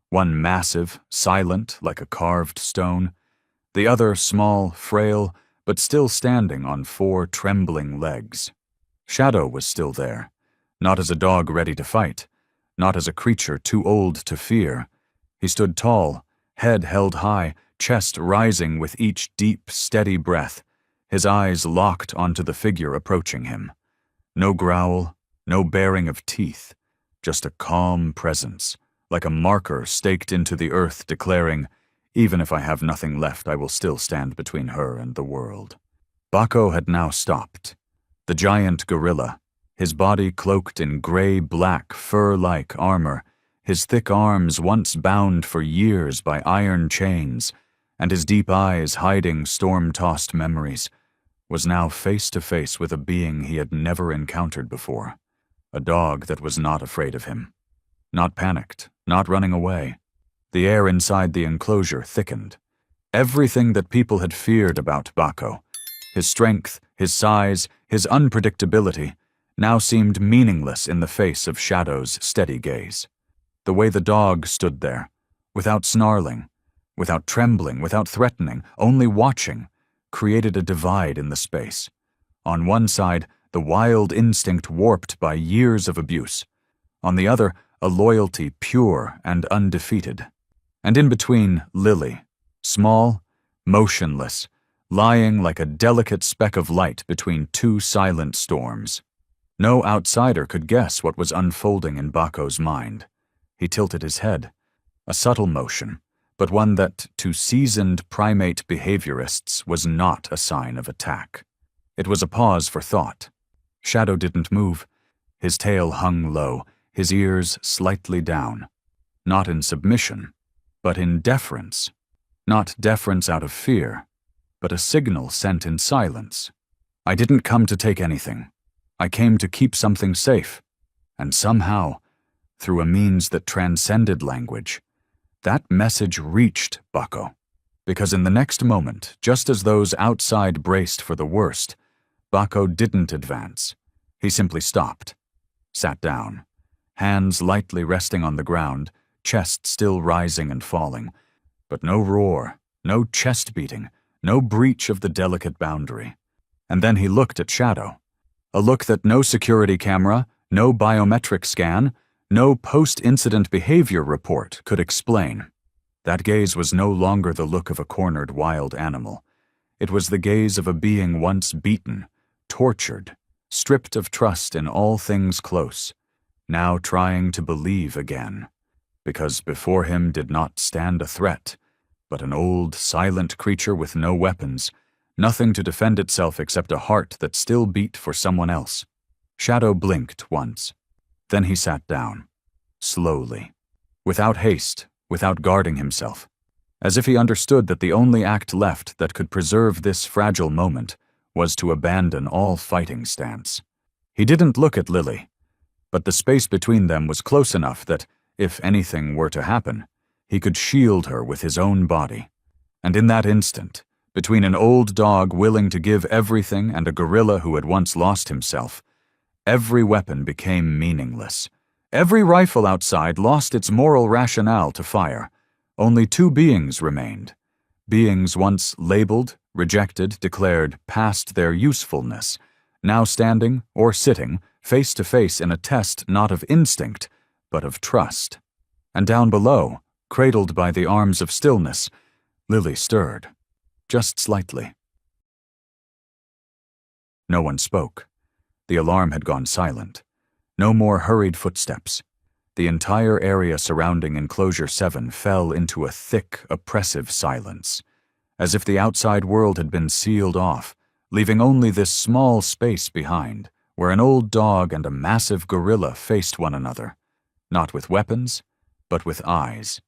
[SPEAKER 1] One massive, silent like a carved stone, the other small, frail, but still standing on 4 trembling legs. Shadow was still there, not as a dog ready to fight, not as a creature too old to fear. He stood tall, head held high, chest rising with each deep, steady breath, his eyes locked onto the figure approaching him. No growl, no baring of teeth, just a calm presence, like a marker staked into the earth declaring, "Even if I have nothing left, I will still stand between her and the world." Baco had now stopped. The giant gorilla, his body cloaked in gray-black fur-like armor, his thick arms once bound for years by iron chains, and his deep eyes hiding storm-tossed memories, was now face to face with a being he had never encountered before, a dog that was not afraid of him. Not panicked, not running away. The air inside the enclosure thickened. Everything that people had feared about Bako, his strength, his size, his unpredictability, now seemed meaningless in the face of Shadow's steady gaze. The way the dog stood there, without snarling, without trembling, without threatening, only watching, created a divide in the space. On one side, the wild instinct warped by years of abuse. On the other, a loyalty pure and undefeated. And in between, Lily, small, motionless, lying like a delicate speck of light between two silent storms. No outsider could guess what was unfolding in Bako's mind. He tilted his head, a subtle motion, but one that, to seasoned primate behaviorists, was not a sign of attack. It was a pause for thought. Shadow didn't move. His tail hung low, his ears slightly down. Not in submission, but in deference. Not deference out of fear, but a signal sent in silence. I didn't come to take anything. I came to keep something safe. And somehow, through a means that transcended language, that message reached Bako. Because in the next moment, just as those outside braced for the worst, Bako didn't advance. He simply stopped, sat down, hands lightly resting on the ground, chest still rising and falling, but no roar, no chest beating, no breach of the delicate boundary. And then he looked at Shadow, a look that no security camera, no biometric scan, no post-incident behavior report could explain. That gaze was no longer the look of a cornered wild animal. It was the gaze of a being once beaten, tortured, stripped of trust in all things close, now trying to believe again. Because before him did not stand a threat, but an old, silent creature with no weapons, nothing to defend itself except a heart that still beat for someone else. Shadow blinked once. Then he sat down, slowly, without haste, without guarding himself, as if he understood that the only act left that could preserve this fragile moment was to abandon all fighting stance. He didn't look at Lily, but the space between them was close enough that, if anything were to happen, he could shield her with his own body. And in that instant, between an old dog willing to give everything and a gorilla who had once lost himself, every weapon became meaningless. Every rifle outside lost its moral rationale to fire. Only two beings remained. Beings once labeled, rejected, declared past their usefulness, now standing or sitting face to face in a test not of instinct, but of trust. And down below, cradled by the arms of stillness, Lily stirred, just slightly. No one spoke. The alarm had gone silent. No more hurried footsteps. The entire area surrounding Enclosure 7 fell into a thick, oppressive silence, as if the outside world had been sealed off, leaving only this small space behind, where an old dog and a massive gorilla faced one another, not with weapons, but with eyes.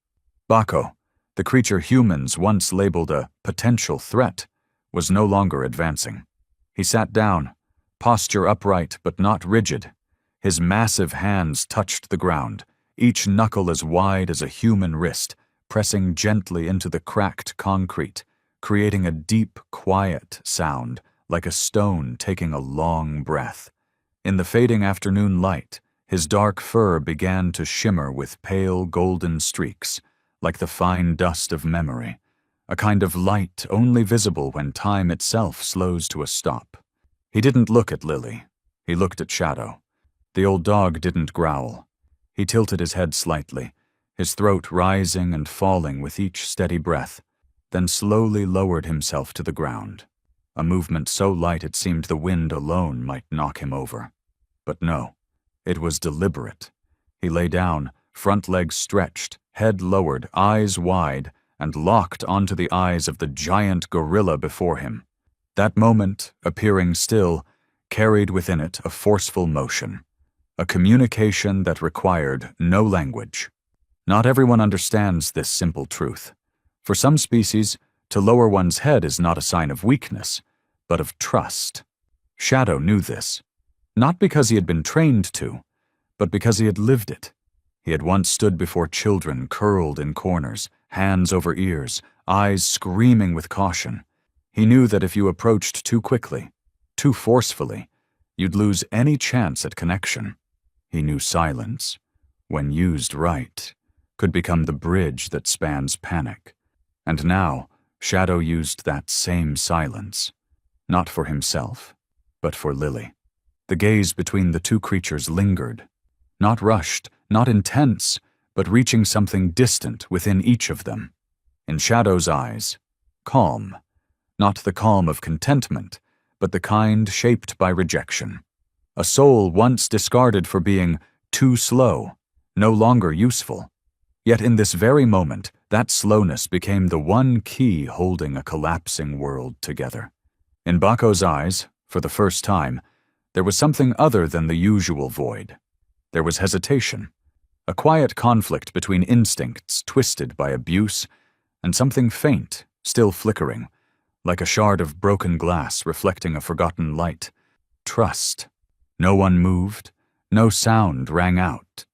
[SPEAKER 1] Bako, the creature humans once labeled a potential threat, was no longer advancing. He sat down, posture upright but not rigid. His massive hands touched the ground, each knuckle as wide as a human wrist, pressing gently into the cracked concrete, creating a deep, quiet sound, like a stone taking a long breath. In the fading afternoon light, his dark fur began to shimmer with pale golden streaks, like the fine dust of memory, a kind of light only visible when time itself slows to a stop. He didn't look at Lily. He looked at Shadow. The old dog didn't growl. He tilted his head slightly, his throat rising and falling with each steady breath, then slowly lowered himself to the ground, a movement so light it seemed the wind alone might knock him over. But no, it was deliberate. He lay down, front legs stretched, head lowered, eyes wide, and locked onto the eyes of the giant gorilla before him. That moment, appearing still, carried within it a forceful motion, a communication that required no language. Not everyone understands this simple truth. For some species, To lower one's head is not a sign of weakness, but of trust. Shadow knew this, not because he had been trained to, but because he had lived it. He had once stood before children curled in corners, hands over ears, eyes screaming with caution. He knew that if you approached too quickly, too forcefully, you'd lose any chance at connection. He knew silence, when used right, could become the bridge that spans panic. And now, Shadow used that same silence, not for himself, but for Lily. The gaze between the two creatures lingered, not rushed, not intense, but reaching something distant within each of them. In Shadow's eyes, calm, not the calm of contentment, but the kind shaped by rejection. A soul once discarded for being too slow, no longer useful. Yet in this very moment, that slowness became the one key holding a collapsing world together. In Bako's eyes, for the first time, there was something other than the usual void. There was hesitation, a quiet conflict between instincts twisted by abuse, and something faint, still flickering, like a shard of broken glass reflecting a forgotten light. Trust. No one moved, no sound rang out.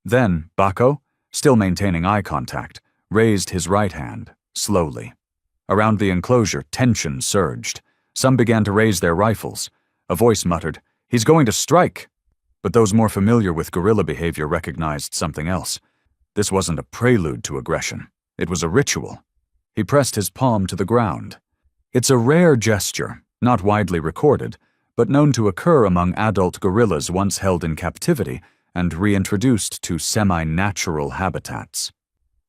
[SPEAKER 1] Then Bako, still maintaining eye contact, raised his right hand, slowly. Around the enclosure, tension surged. Some began to raise their rifles. A voice muttered, "He's going to strike!" But those more familiar with guerrilla behavior recognized something else. This wasn't a prelude to aggression. It was a ritual. He pressed his palm to the ground. It's a rare gesture, not widely recorded, but known to occur among adult gorillas once held in captivity and reintroduced to semi-natural habitats.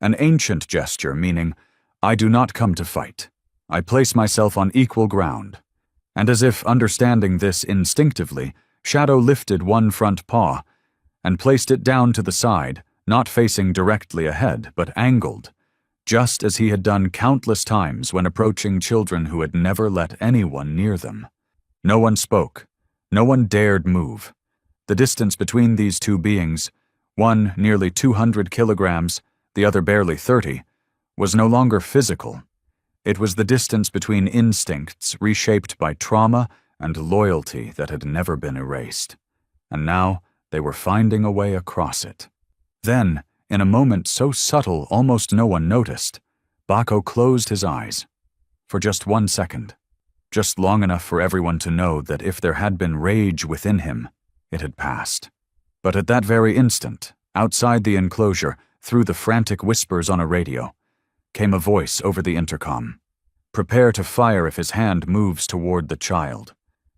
[SPEAKER 1] An ancient gesture meaning, I do not come to fight. I place myself on equal ground. And as if understanding this instinctively, Shadow lifted one front paw and placed it down to the side, not facing directly ahead, but angled, just as he had done countless times when approaching children who had never let anyone near them. No one spoke. No one dared move. The distance between these two beings, one nearly 200 kilograms, the other barely 30, was no longer physical. It was the distance between instincts reshaped by trauma and loyalty that had never been erased. And now they were finding a way across it. Then, in a moment so subtle almost no one noticed, Bako closed his eyes. For just 1 second. Just long enough for everyone to know that if there had been rage within him, it had passed. But at that very instant, outside the enclosure, through the frantic whispers on a radio, came a voice over the intercom. Prepare to fire if his hand moves toward the child.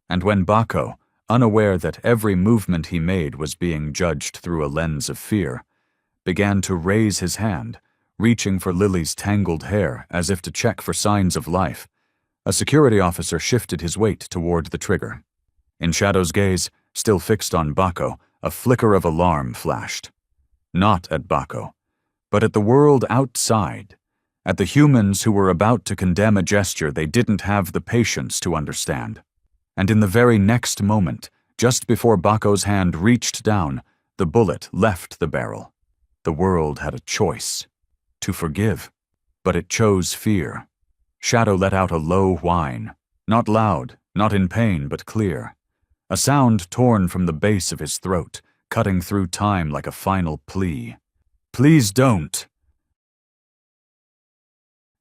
[SPEAKER 1] And when Bako, unaware that every movement he made was being judged through a lens of fear, began to raise his hand, reaching for Lily's tangled hair as if to check for signs of life, a security officer shifted his weight toward the trigger. In Shadow's gaze, still fixed on Bako, a flicker of alarm flashed. Not at Bako, but at the world outside, at the humans who were about to condemn a gesture they didn't have the patience to understand. And in the very next moment, just before Bako's hand reached down, the bullet left the barrel. The world had a choice. To forgive. But it chose fear. Shadow let out a low whine. Not loud, not in pain, but clear. A sound torn from the base of his throat, cutting through time like a final plea. Please don't.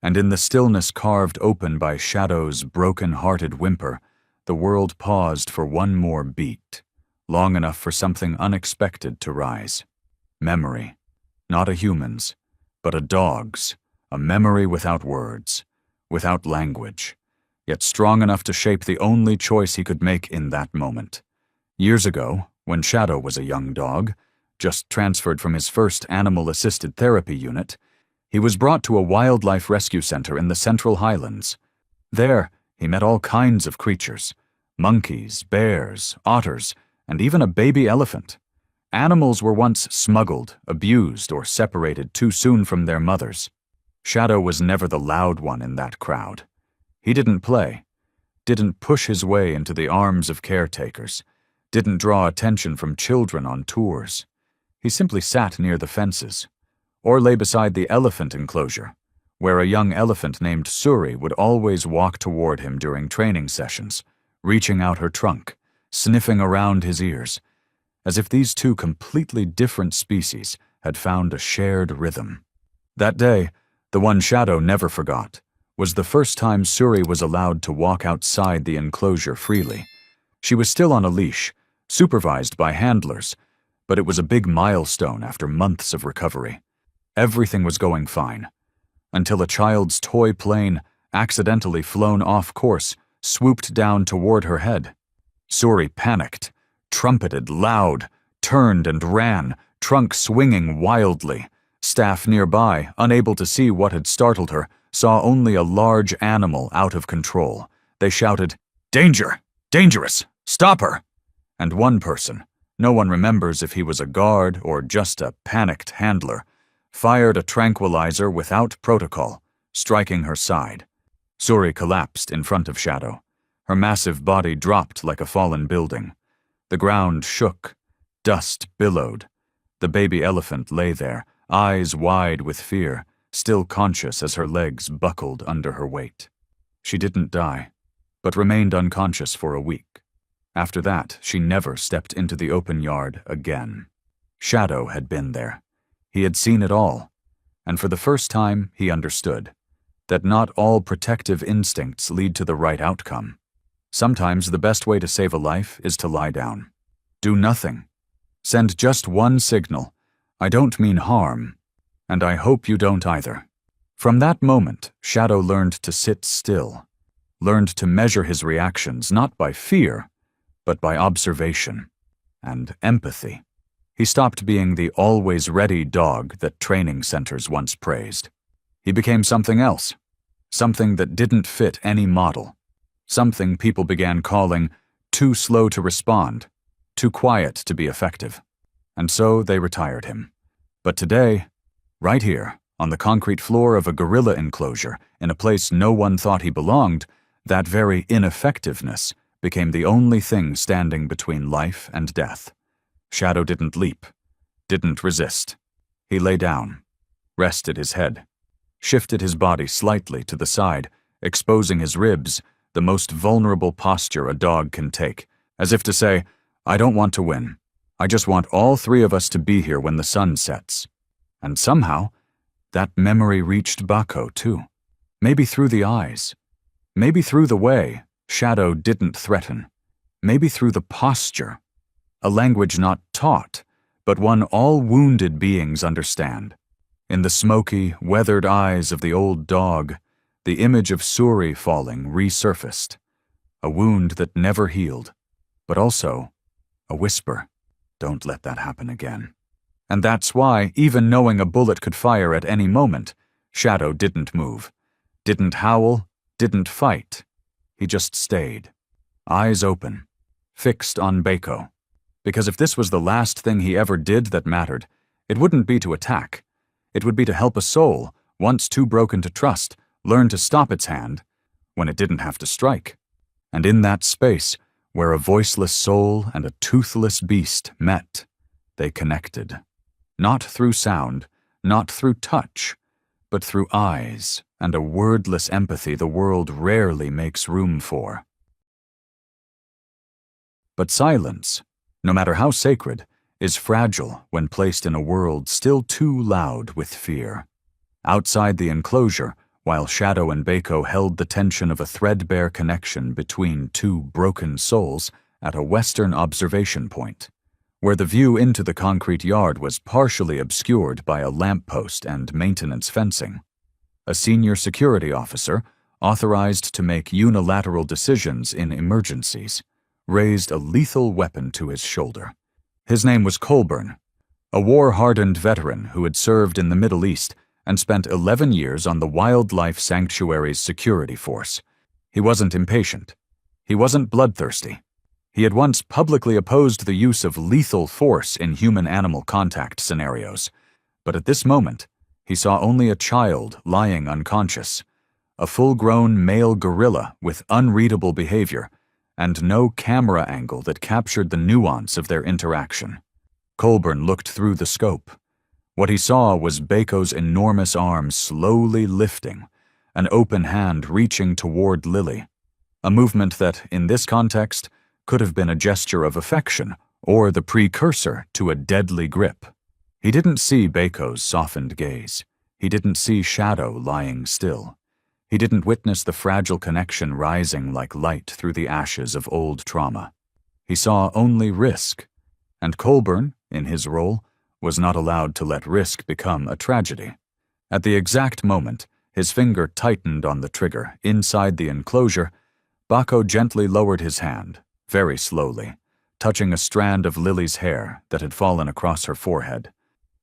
[SPEAKER 1] And in the stillness carved open by Shadow's broken-hearted whimper, the world paused for one more beat, long enough for something unexpected to rise. Memory. Not a human's, but a dog's. A memory without words, without language, yet strong enough to shape the only choice he could make in that moment. Years ago, when Shadow was a young dog, just transferred from his first animal-assisted therapy unit, he was brought to a wildlife rescue center in the Central Highlands. There, he met all kinds of creatures, monkeys, bears, otters, and even a baby elephant. Animals were once smuggled, abused, or separated too soon from their mothers. Shadow was never the loud one in that crowd. He didn't play, didn't push his way into the arms of caretakers, didn't draw attention from children on tours. He simply sat near the fences, or lay beside the elephant enclosure, where a young elephant named Suri would always walk toward him during training sessions, reaching out her trunk, sniffing around his ears, as if these two completely different species had found a shared rhythm. That day, the one Shadow never forgot, was the first time Suri was allowed to walk outside the enclosure freely. She was still on a leash, supervised by handlers, but it was a big milestone after months of recovery. Everything was going fine, until a child's toy plane, accidentally flown off course, swooped down toward her head. Suri panicked, trumpeted loud, turned and ran, trunk swinging wildly. Staff nearby, unable to see what had startled her, saw only a large animal out of control. They shouted, "Danger! Dangerous! Stop her!" And one person, no one remembers if he was a guard or just a panicked handler, fired a tranquilizer without protocol, striking her side. Suri collapsed in front of Shadow. Her massive body dropped like a fallen building. The ground shook. Dust billowed. The baby elephant lay there, eyes wide with fear, still conscious as her legs buckled under her weight. She didn't die, but remained unconscious for a week. After that, she never stepped into the open yard again. Shadow had been there. He had seen it all, and for the first time he understood that not all protective instincts lead to the right outcome. Sometimes the best way to save a life is to lie down. Do nothing. Send just one signal. I don't mean harm, and I hope you don't either. From that moment, Shadow learned to sit still, learned to measure his reactions not by fear, but by observation and empathy. He stopped being the always-ready dog that training centers once praised. He became something else, something that didn't fit any model, something people began calling too slow to respond, too quiet to be effective. And so they retired him. But today, right here, on the concrete floor of a gorilla enclosure, in a place no one thought he belonged, that very ineffectiveness became the only thing standing between life and death. Shadow didn't leap, didn't resist. He lay down, rested his head, shifted his body slightly to the side, exposing his ribs, the most vulnerable posture a dog can take, as if to say, I don't want to win. I just want all three of us to be here when the sun sets. And somehow, that memory reached Bako too. Maybe through the eyes. Maybe through the way Shadow didn't threaten. Maybe through the posture. A language not taught, but one all wounded beings understand. In the smoky, weathered eyes of the old dog, the image of Suri falling resurfaced. A wound that never healed, but also a whisper. Don't let that happen again. And that's why, even knowing a bullet could fire at any moment, Shadow didn't move, didn't howl, didn't fight. He just stayed, eyes open, fixed on Bako. Because if this was the last thing he ever did that mattered, it wouldn't be to attack. It would be to help a soul, once too broken to trust, learn to stop its hand when it didn't have to strike. And in that space, where a voiceless soul and a toothless beast met, they connected. Not through sound, not through touch, but through eyes and a wordless empathy the world rarely makes room for. But silence, no matter how sacred, is fragile when placed in a world still too loud with fear. Outside the enclosure, while Shadow and Bako held the tension of a threadbare connection between two broken souls at a western observation point, where the view into the concrete yard was partially obscured by a lamppost and maintenance fencing, a senior security officer, authorized to make unilateral decisions in emergencies, raised a lethal weapon to his shoulder. His name was Colburn, a war-hardened veteran who had served in the Middle East and spent 11 years on the Wildlife Sanctuary's security force. He wasn't impatient. He wasn't bloodthirsty. He had once publicly opposed the use of lethal force in human-animal contact scenarios, but at this moment, he saw only a child lying unconscious, a full-grown male gorilla with unreadable behavior, and no camera angle that captured the nuance of their interaction. Colburn looked through the scope. What he saw was Bako's enormous arm slowly lifting, an open hand reaching toward Lily, a movement that, in this context, could have been a gesture of affection or the precursor to a deadly grip. He didn't see Bako's softened gaze. He didn't see Shadow lying still. He didn't witness the fragile connection rising like light through the ashes of old trauma. He saw only risk, and Colburn, in his role, was not allowed to let risk become a tragedy. At the exact moment, his finger tightened on the trigger inside the enclosure, Bako gently lowered his hand, very slowly, touching a strand of Lily's hair that had fallen across her forehead.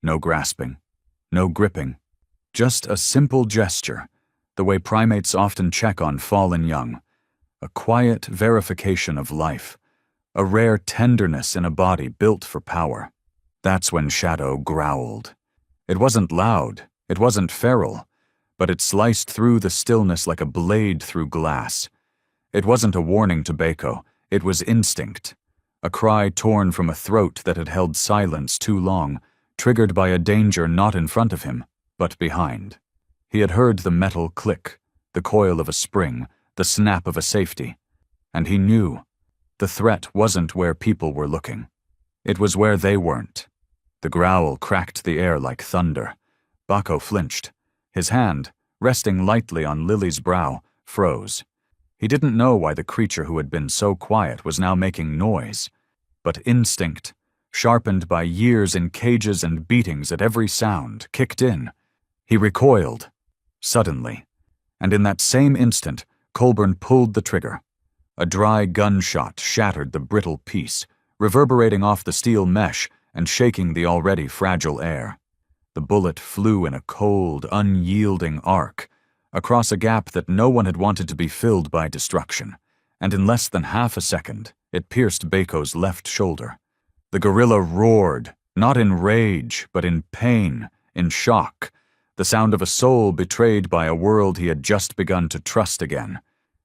[SPEAKER 1] No grasping, no gripping, just a simple gesture, the way primates often check on fallen young, a quiet verification of life, a rare tenderness in a body built for power. That's when Shadow growled. It wasn't loud, it wasn't feral, but it sliced through the stillness like a blade through glass. It wasn't a warning to Bako, it was instinct, a cry torn from a throat that had held silence too long, triggered by a danger not in front of him, but behind. He had heard the metal click, the coil of a spring, the snap of a safety, and he knew the threat wasn't where people were looking. It was where they weren't. The growl cracked the air like thunder. Bako flinched. His hand, resting lightly on Lily's brow, froze. He didn't know why the creature who had been so quiet was now making noise, but instinct, sharpened by years in cages and beatings at every sound, kicked in. He recoiled, suddenly, and in that same instant, Colburn pulled the trigger. A dry gunshot shattered the brittle piece, reverberating off the steel mesh and shaking the already fragile air. The bullet flew in a cold, unyielding arc, across a gap that no one had wanted to be filled by destruction, and in less than half a second, it pierced Bako's left shoulder. The gorilla roared, not in rage, but in pain, in shock, the sound of a soul betrayed by a world he had just begun to trust again.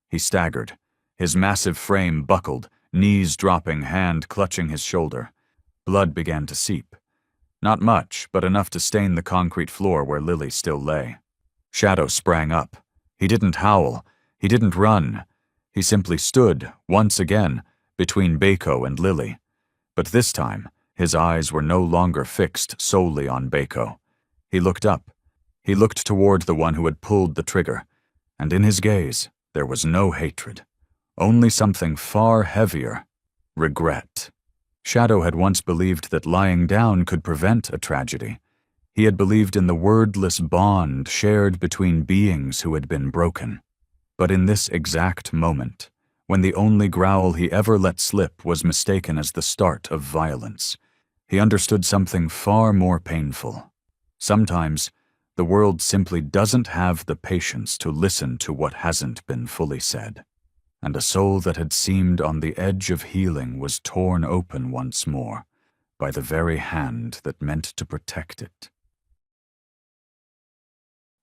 [SPEAKER 1] He staggered, his massive frame buckled, knees dropping, hand clutching his shoulder. Blood began to seep. Not much, but enough to stain the concrete floor where Lily still lay. Shadow sprang up. He didn't howl. He didn't run. He simply stood, once again, between Bako and Lily. But this time, his eyes were no longer fixed solely on Bako. He looked up. He looked toward the one who had pulled the trigger, and in his gaze there was no hatred, only something far heavier: regret. Shadow had once believed that lying down could prevent a tragedy. He had believed in the wordless bond shared between beings who had been broken. But in this exact moment, when the only growl he ever let slip was mistaken as the start of violence, he understood something far more painful. Sometimes, the world simply doesn't have the patience to listen to what hasn't been fully said, and a soul that had seemed on the edge of healing was torn open once more by the very hand that meant to protect it.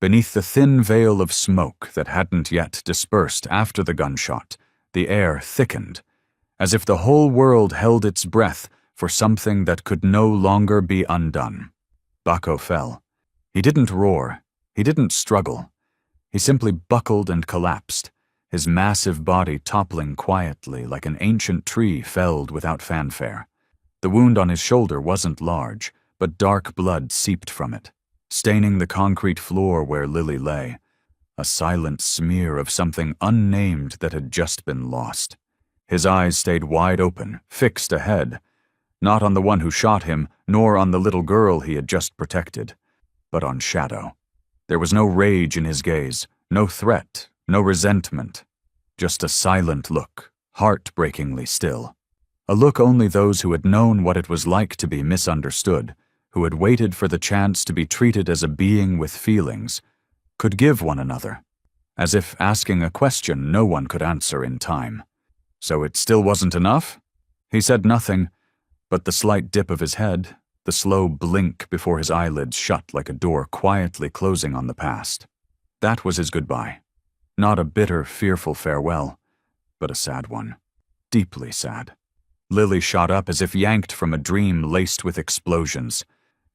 [SPEAKER 1] Beneath the thin veil of smoke that hadn't yet dispersed after the gunshot, the air thickened, as if the whole world held its breath for something that could no longer be undone. Bako fell. He didn't roar. He didn't struggle. He simply buckled and collapsed, his massive body toppling quietly like an ancient tree felled without fanfare. The wound on his shoulder wasn't large, but dark blood seeped from it, staining the concrete floor where Lily lay, a silent smear of something unnamed that had just been lost. His eyes stayed wide open, fixed ahead, not on the one who shot him, nor on the little girl he had just protected, but on Shadow. There was no rage in his gaze, no threat, no resentment, just a silent look, heartbreakingly still. A look only those who had known what it was like to be misunderstood, who had waited for the chance to be treated as a being with feelings, could give one another, as if asking a question no one could answer in time. So it still wasn't enough? He said nothing, but the slight dip of his head, the slow blink before his eyelids shut like a door quietly closing on the past. That was his goodbye. Not a bitter, fearful farewell, but a sad one. Deeply sad. Lily shot up as if yanked from a dream laced with explosions.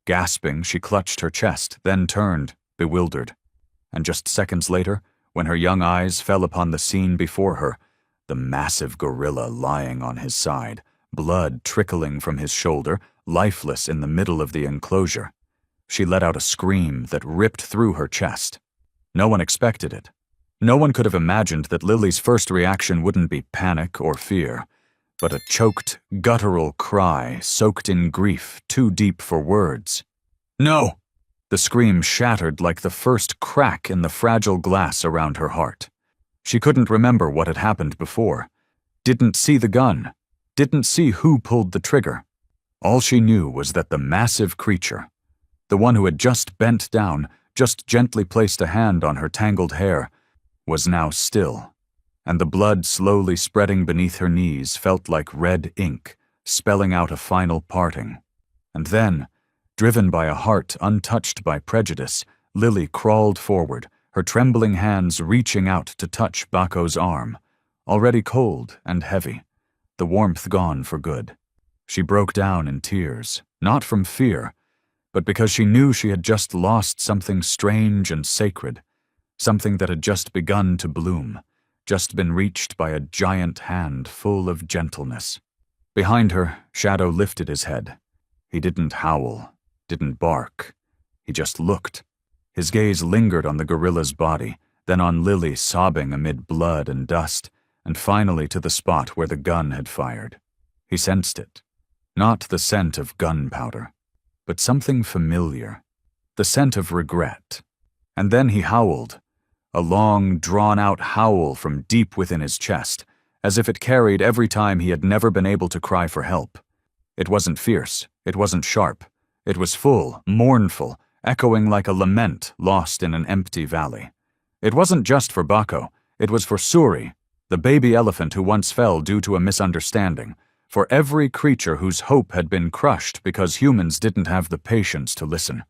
[SPEAKER 1] Gasping, she clutched her chest, then turned, bewildered. And just seconds later, when her young eyes fell upon the scene before her, the massive gorilla lying on his side, blood trickling from his shoulder, lifeless in the middle of the enclosure. She let out a scream that ripped through her chest. No one expected it. No one could have imagined that Lily's first reaction wouldn't be panic or fear, but a choked, guttural cry soaked in grief too deep for words. "No!" The scream shattered like the first crack in the fragile glass around her heart. She couldn't remember what had happened before. Didn't see the gun. Didn't see who pulled the trigger. All she knew was that the massive creature, the one who had just bent down, just gently placed a hand on her tangled hair, was now still, and the blood slowly spreading beneath her knees felt like red ink, spelling out a final parting. And then, driven by a heart untouched by prejudice, Lily crawled forward, her trembling hands reaching out to touch Bako's arm, already cold and heavy, the warmth gone for good. She broke down in tears, not from fear, but because she knew she had just lost something strange and sacred, something that had just begun to bloom, just been reached by a giant hand full of gentleness. Behind her, Shadow lifted his head. He didn't howl, didn't bark. He just looked. His gaze lingered on the gorilla's body, then on Lily sobbing amid blood and dust, and finally to the spot where the gun had fired. He sensed it. Not the scent of gunpowder, but something familiar. The scent of regret. And then he howled. A long, drawn-out howl from deep within his chest, as if it carried every time he had never been able to cry for help. It wasn't fierce. It wasn't sharp. It was full, mournful, echoing like a lament lost in an empty valley. It wasn't just for Bako. It was for Suri, the baby elephant who once fell due to a misunderstanding, for every creature whose hope had been crushed because humans didn't have the patience to listen.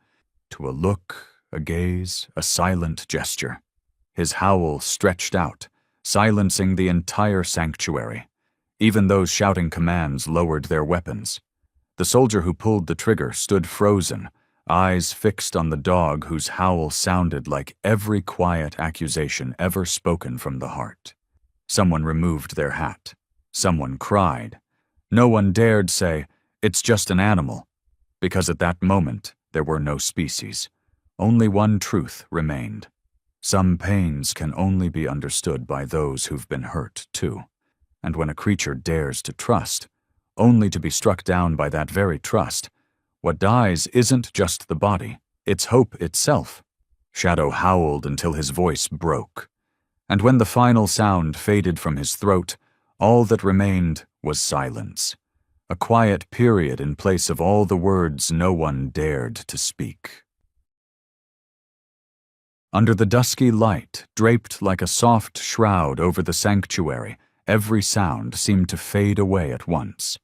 [SPEAKER 1] To a look, a gaze, a silent gesture. His howl stretched out, silencing the entire sanctuary. Even those shouting commands lowered their weapons. The soldier who pulled the trigger stood frozen, eyes fixed on the dog whose howl sounded like every quiet accusation ever spoken from the heart. Someone removed their hat. Someone cried. No one dared say, "It's just an animal," because at that moment there were no species. Only one truth remained. Some pains can only be understood by those who've been hurt, too. And when a creature dares to trust, only to be struck down by that very trust, what dies isn't just the body, it's hope itself. Shadow howled until his voice broke. And when the final sound faded from his throat, all that remained was silence. A quiet period in place of all the words no one dared to speak. Under the dusky light, draped like a soft shroud over the sanctuary, every sound seemed to fade away at once.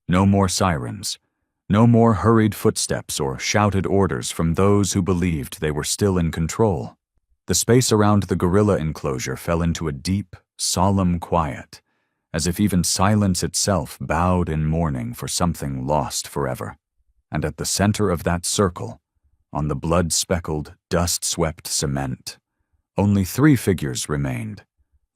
[SPEAKER 1] No more sirens. No more hurried footsteps or shouted orders from those who believed they were still in control. The space around the gorilla enclosure fell into a deep, solemn quiet, as if even silence itself bowed in mourning for something lost forever. And at the center of that circle, on the blood-speckled, dust-swept cement, only 3 figures remained.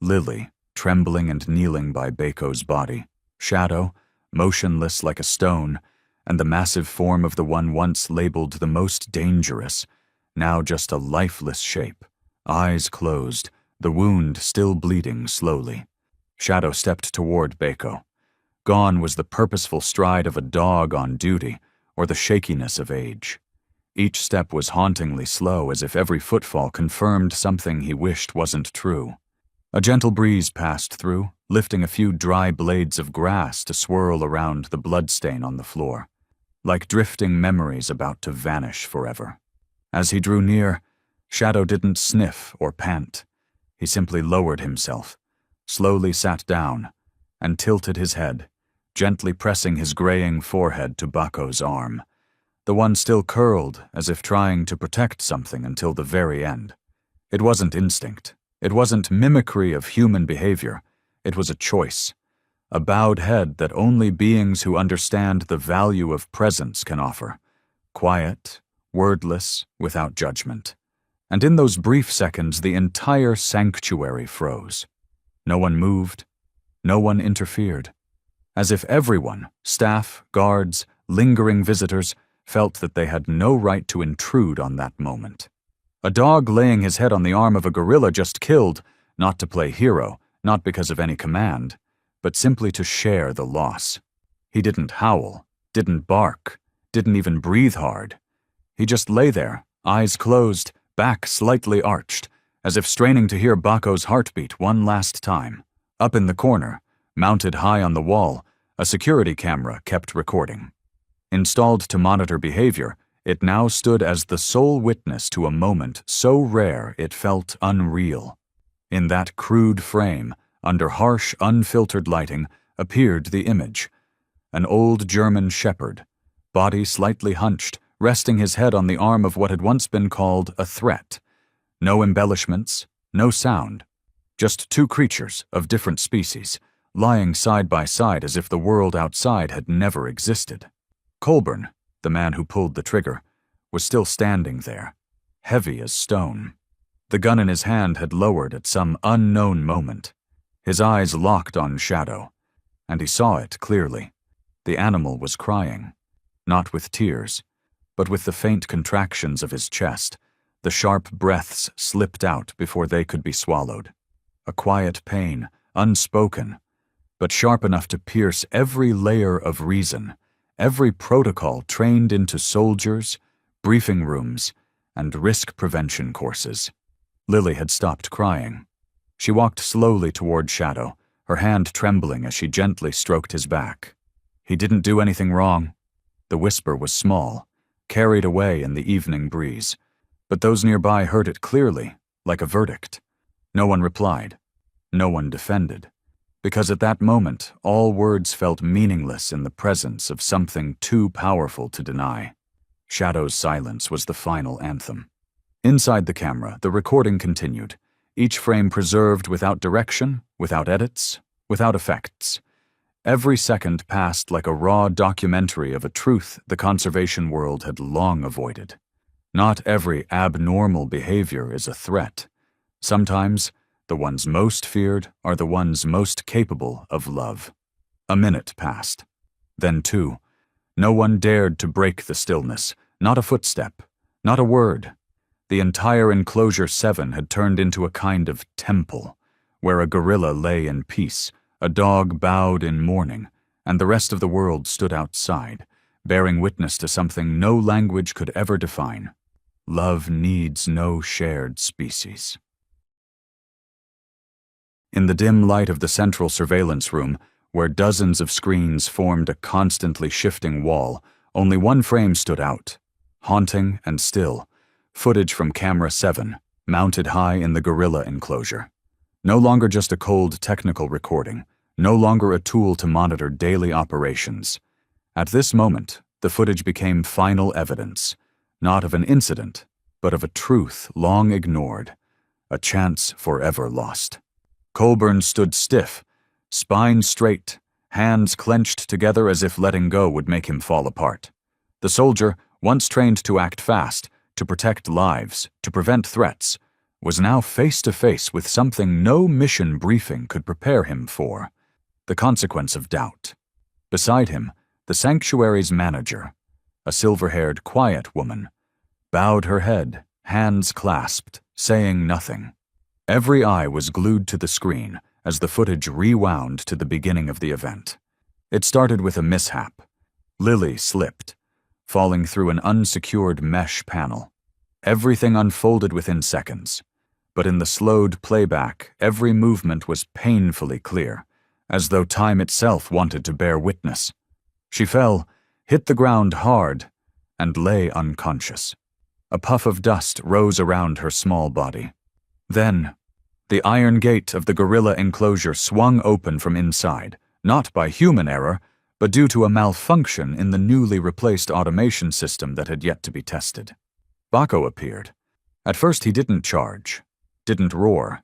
[SPEAKER 1] Lily, trembling and kneeling by Bako's body, Shadow, motionless like a stone, and the massive form of the one once labeled the most dangerous, now just a lifeless shape, eyes closed, the wound still bleeding slowly. Shadow stepped toward Bako. Gone was the purposeful stride of a dog on duty, or the shakiness of age. Each step was hauntingly slow, as if every footfall confirmed something he wished wasn't true. A gentle breeze passed through, lifting a few dry blades of grass to swirl around the bloodstain on the floor, like drifting memories about to vanish forever. As he drew near, Shadow didn't sniff or pant. He simply lowered himself, slowly sat down, and tilted his head, gently pressing his graying forehead to Bako's arm, the one still curled as if trying to protect something until the very end. It wasn't instinct. It wasn't mimicry of human behavior. It was a choice, a bowed head that only beings who understand the value of presence can offer, quiet, wordless, without judgment. And in those brief seconds, the entire sanctuary froze. No one moved, no one interfered. As if everyone, staff, guards, lingering visitors, felt that they had no right to intrude on that moment. A dog laying his head on the arm of a gorilla just killed, not to play hero, not because of any command, but simply to share the loss. He didn't howl, didn't bark, didn't even breathe hard. He just lay there, eyes closed, back slightly arched, as if straining to hear Bako's heartbeat one last time. Up in the corner, mounted high on the wall, a security camera kept recording. Installed to monitor behavior, it now stood as the sole witness to a moment so rare it felt unreal. In that crude frame, under harsh, unfiltered lighting, appeared the image. An old German shepherd, body slightly hunched, resting his head on the arm of what had once been called a threat. No embellishments, no sound. Just two creatures of different species, lying side by side as if the world outside had never existed. Colburn, the man who pulled the trigger, was still standing there, heavy as stone. The gun in his hand had lowered at some unknown moment. His eyes locked on Shadow, and he saw it clearly. The animal was crying, not with tears, but with the faint contractions of his chest. The sharp breaths slipped out before they could be swallowed. A quiet pain, unspoken, but sharp enough to pierce every layer of reason, every protocol trained into soldiers, briefing rooms, and risk prevention courses. Lily had stopped crying. She walked slowly toward Shadow, her hand trembling as she gently stroked his back. He didn't do anything wrong. The whisper was small, carried away in the evening breeze, but those nearby heard it clearly, like a verdict. No one replied. No one defended. Because at that moment, all words felt meaningless in the presence of something too powerful to deny. Shadow's silence was the final anthem. Inside the camera, the recording continued, each frame preserved without direction, without edits, without effects. Every second passed like a raw documentary of a truth the conservation world had long avoided. Not every abnormal behavior is a threat. Sometimes, the ones most feared are the ones most capable of love. A minute passed. Then two. No one dared to break the stillness, not a footstep, not a word. The entire enclosure 7 had turned into a kind of temple, where a gorilla lay in peace, a dog bowed in mourning, and the rest of the world stood outside, bearing witness to something no language could ever define. Love needs no shared species. In the dim light of the central surveillance room, where dozens of screens formed a constantly shifting wall, only one frame stood out, haunting and still, footage from camera 7, mounted high in the gorilla enclosure. No longer just a cold technical recording, no longer a tool to monitor daily operations. At this moment, the footage became final evidence, not of an incident, but of a truth long ignored, a chance forever lost. Colburn stood stiff, spine straight, hands clenched together as if letting go would make him fall apart. The soldier, once trained to act fast, to protect lives, to prevent threats, was now face to face with something no mission briefing could prepare him for: the consequence of doubt. Beside him, the sanctuary's manager, a silver-haired, quiet woman, bowed her head, hands clasped, saying nothing. Every eye was glued to the screen as the footage rewound to the beginning of the event. It started with a mishap. Lily slipped, falling through an unsecured mesh panel. Everything unfolded within seconds, but in the slowed playback, every movement was painfully clear, as though time itself wanted to bear witness. She fell, hit the ground hard, and lay unconscious. A puff of dust rose around her small body. Then, the iron gate of the gorilla enclosure swung open from inside, not by human error, but due to a malfunction in the newly replaced automation system that had yet to be tested. Bako appeared. At first he didn't charge, didn't roar.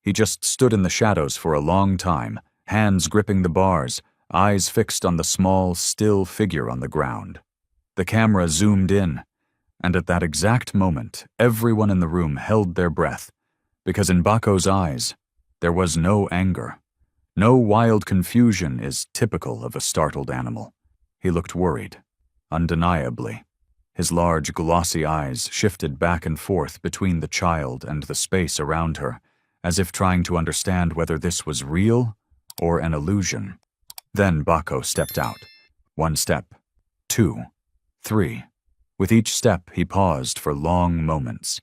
[SPEAKER 1] He just stood in the shadows for a long time, hands gripping the bars, eyes fixed on the small, still figure on the ground. The camera zoomed in, and at that exact moment, everyone in the room held their breath, because in Bako's eyes, there was no anger. No wild confusion is typical of a startled animal. He looked worried, undeniably. His large, glossy eyes shifted back and forth between the child and the space around her, as if trying to understand whether this was real or an illusion. Then Bako stepped out. 1 step, 2, 3. With each step, he paused for long moments.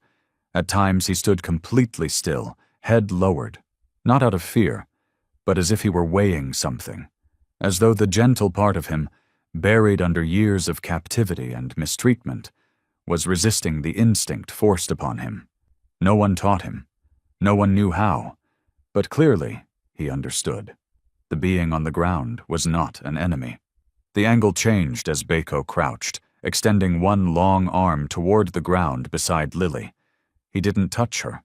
[SPEAKER 1] At times, he stood completely still, head lowered, not out of fear, but as if he were weighing something, as though the gentle part of him, buried under years of captivity and mistreatment, was resisting the instinct forced upon him. No one taught him. No one knew how, but clearly he understood. The being on the ground was not an enemy. The angle changed as Bako crouched, extending one long arm toward the ground beside Lily. He didn't touch her,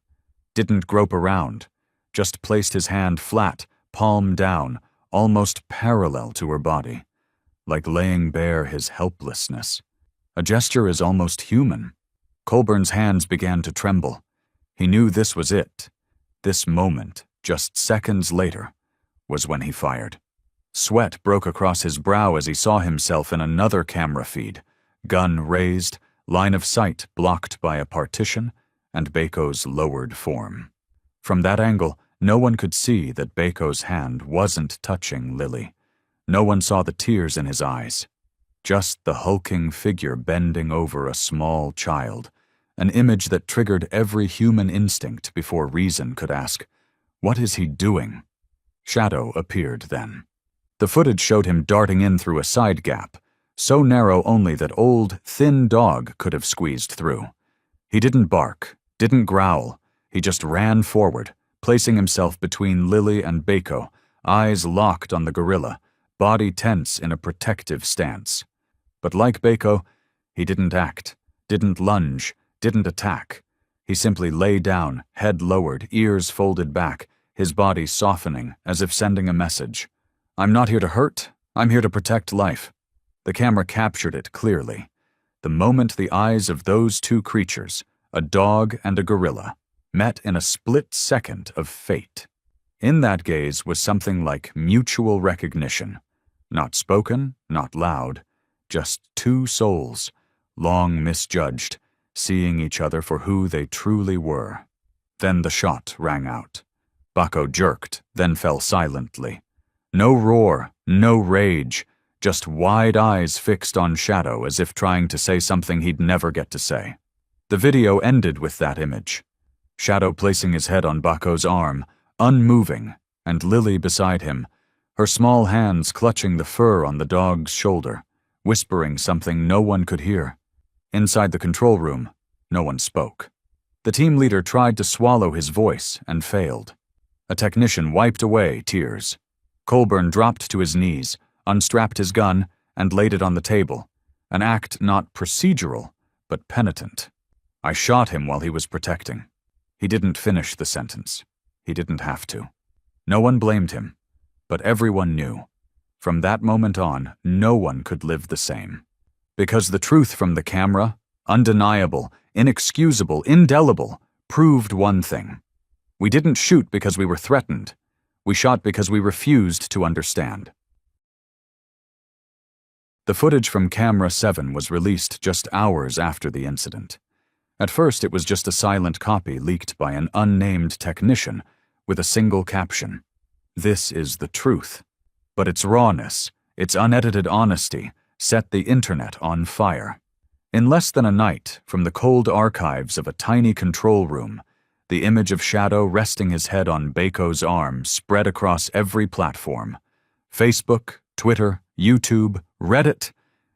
[SPEAKER 1] didn't grope around, just placed his hand flat, palm down, almost parallel to her body, like laying bare his helplessness. A gesture is almost human. Colburn's hands began to tremble. He knew this was it. This moment, just seconds later, was when he fired. Sweat broke across his brow as he saw himself in another camera feed, gun raised, line of sight blocked by a partition, and Bako's lowered form. From that angle, no one could see that Bako's hand wasn't touching Lily. No one saw the tears in his eyes. Just the hulking figure bending over a small child, an image that triggered every human instinct before reason could ask, "What is he doing?" Shadow appeared then. The footage showed him darting in through a side gap, so narrow only that old, thin dog could have squeezed through. He didn't bark, didn't growl. He just ran forward, placing himself between Lily and Bako, eyes locked on the gorilla, body tense in a protective stance. But like Bako, he didn't act, didn't lunge, didn't attack. He simply lay down, head lowered, ears folded back, his body softening as if sending a message. "I'm not here to hurt, I'm here to protect life." The camera captured it clearly. The moment the eyes of those two creatures, a dog and a gorilla, met in a split second of fate. In that gaze was something like mutual recognition. Not spoken, not loud, just two souls, long misjudged, seeing each other for who they truly were. Then the shot rang out. Bako jerked, then fell silently. No roar, no rage, just wide eyes fixed on Shadow as if trying to say something he'd never get to say. The video ended with that image. Shadow placing his head on Bako's arm, unmoving, and Lily beside him, her small hands clutching the fur on the dog's shoulder, whispering something no one could hear. Inside the control room, no one spoke. The team leader tried to swallow his voice and failed. A technician wiped away tears. Colburn dropped to his knees, unstrapped his gun, and laid it on the table, an act not procedural, but penitent. "I shot him while he was protecting." He didn't finish the sentence. He didn't have to. No one blamed him, but everyone knew. From that moment on, no one could live the same. Because the truth from the camera, undeniable, inexcusable, indelible, proved one thing. We didn't shoot because we were threatened. We shot because we refused to understand. The footage from Camera 7 was released just hours after the incident. At first, it was just a silent copy leaked by an unnamed technician with a single caption. "This is the truth." But its rawness, its unedited honesty, set the internet on fire. In less than a night, from the cold archives of a tiny control room, the image of Shadow resting his head on Bako's arm spread across every platform. Facebook, Twitter, YouTube, Reddit,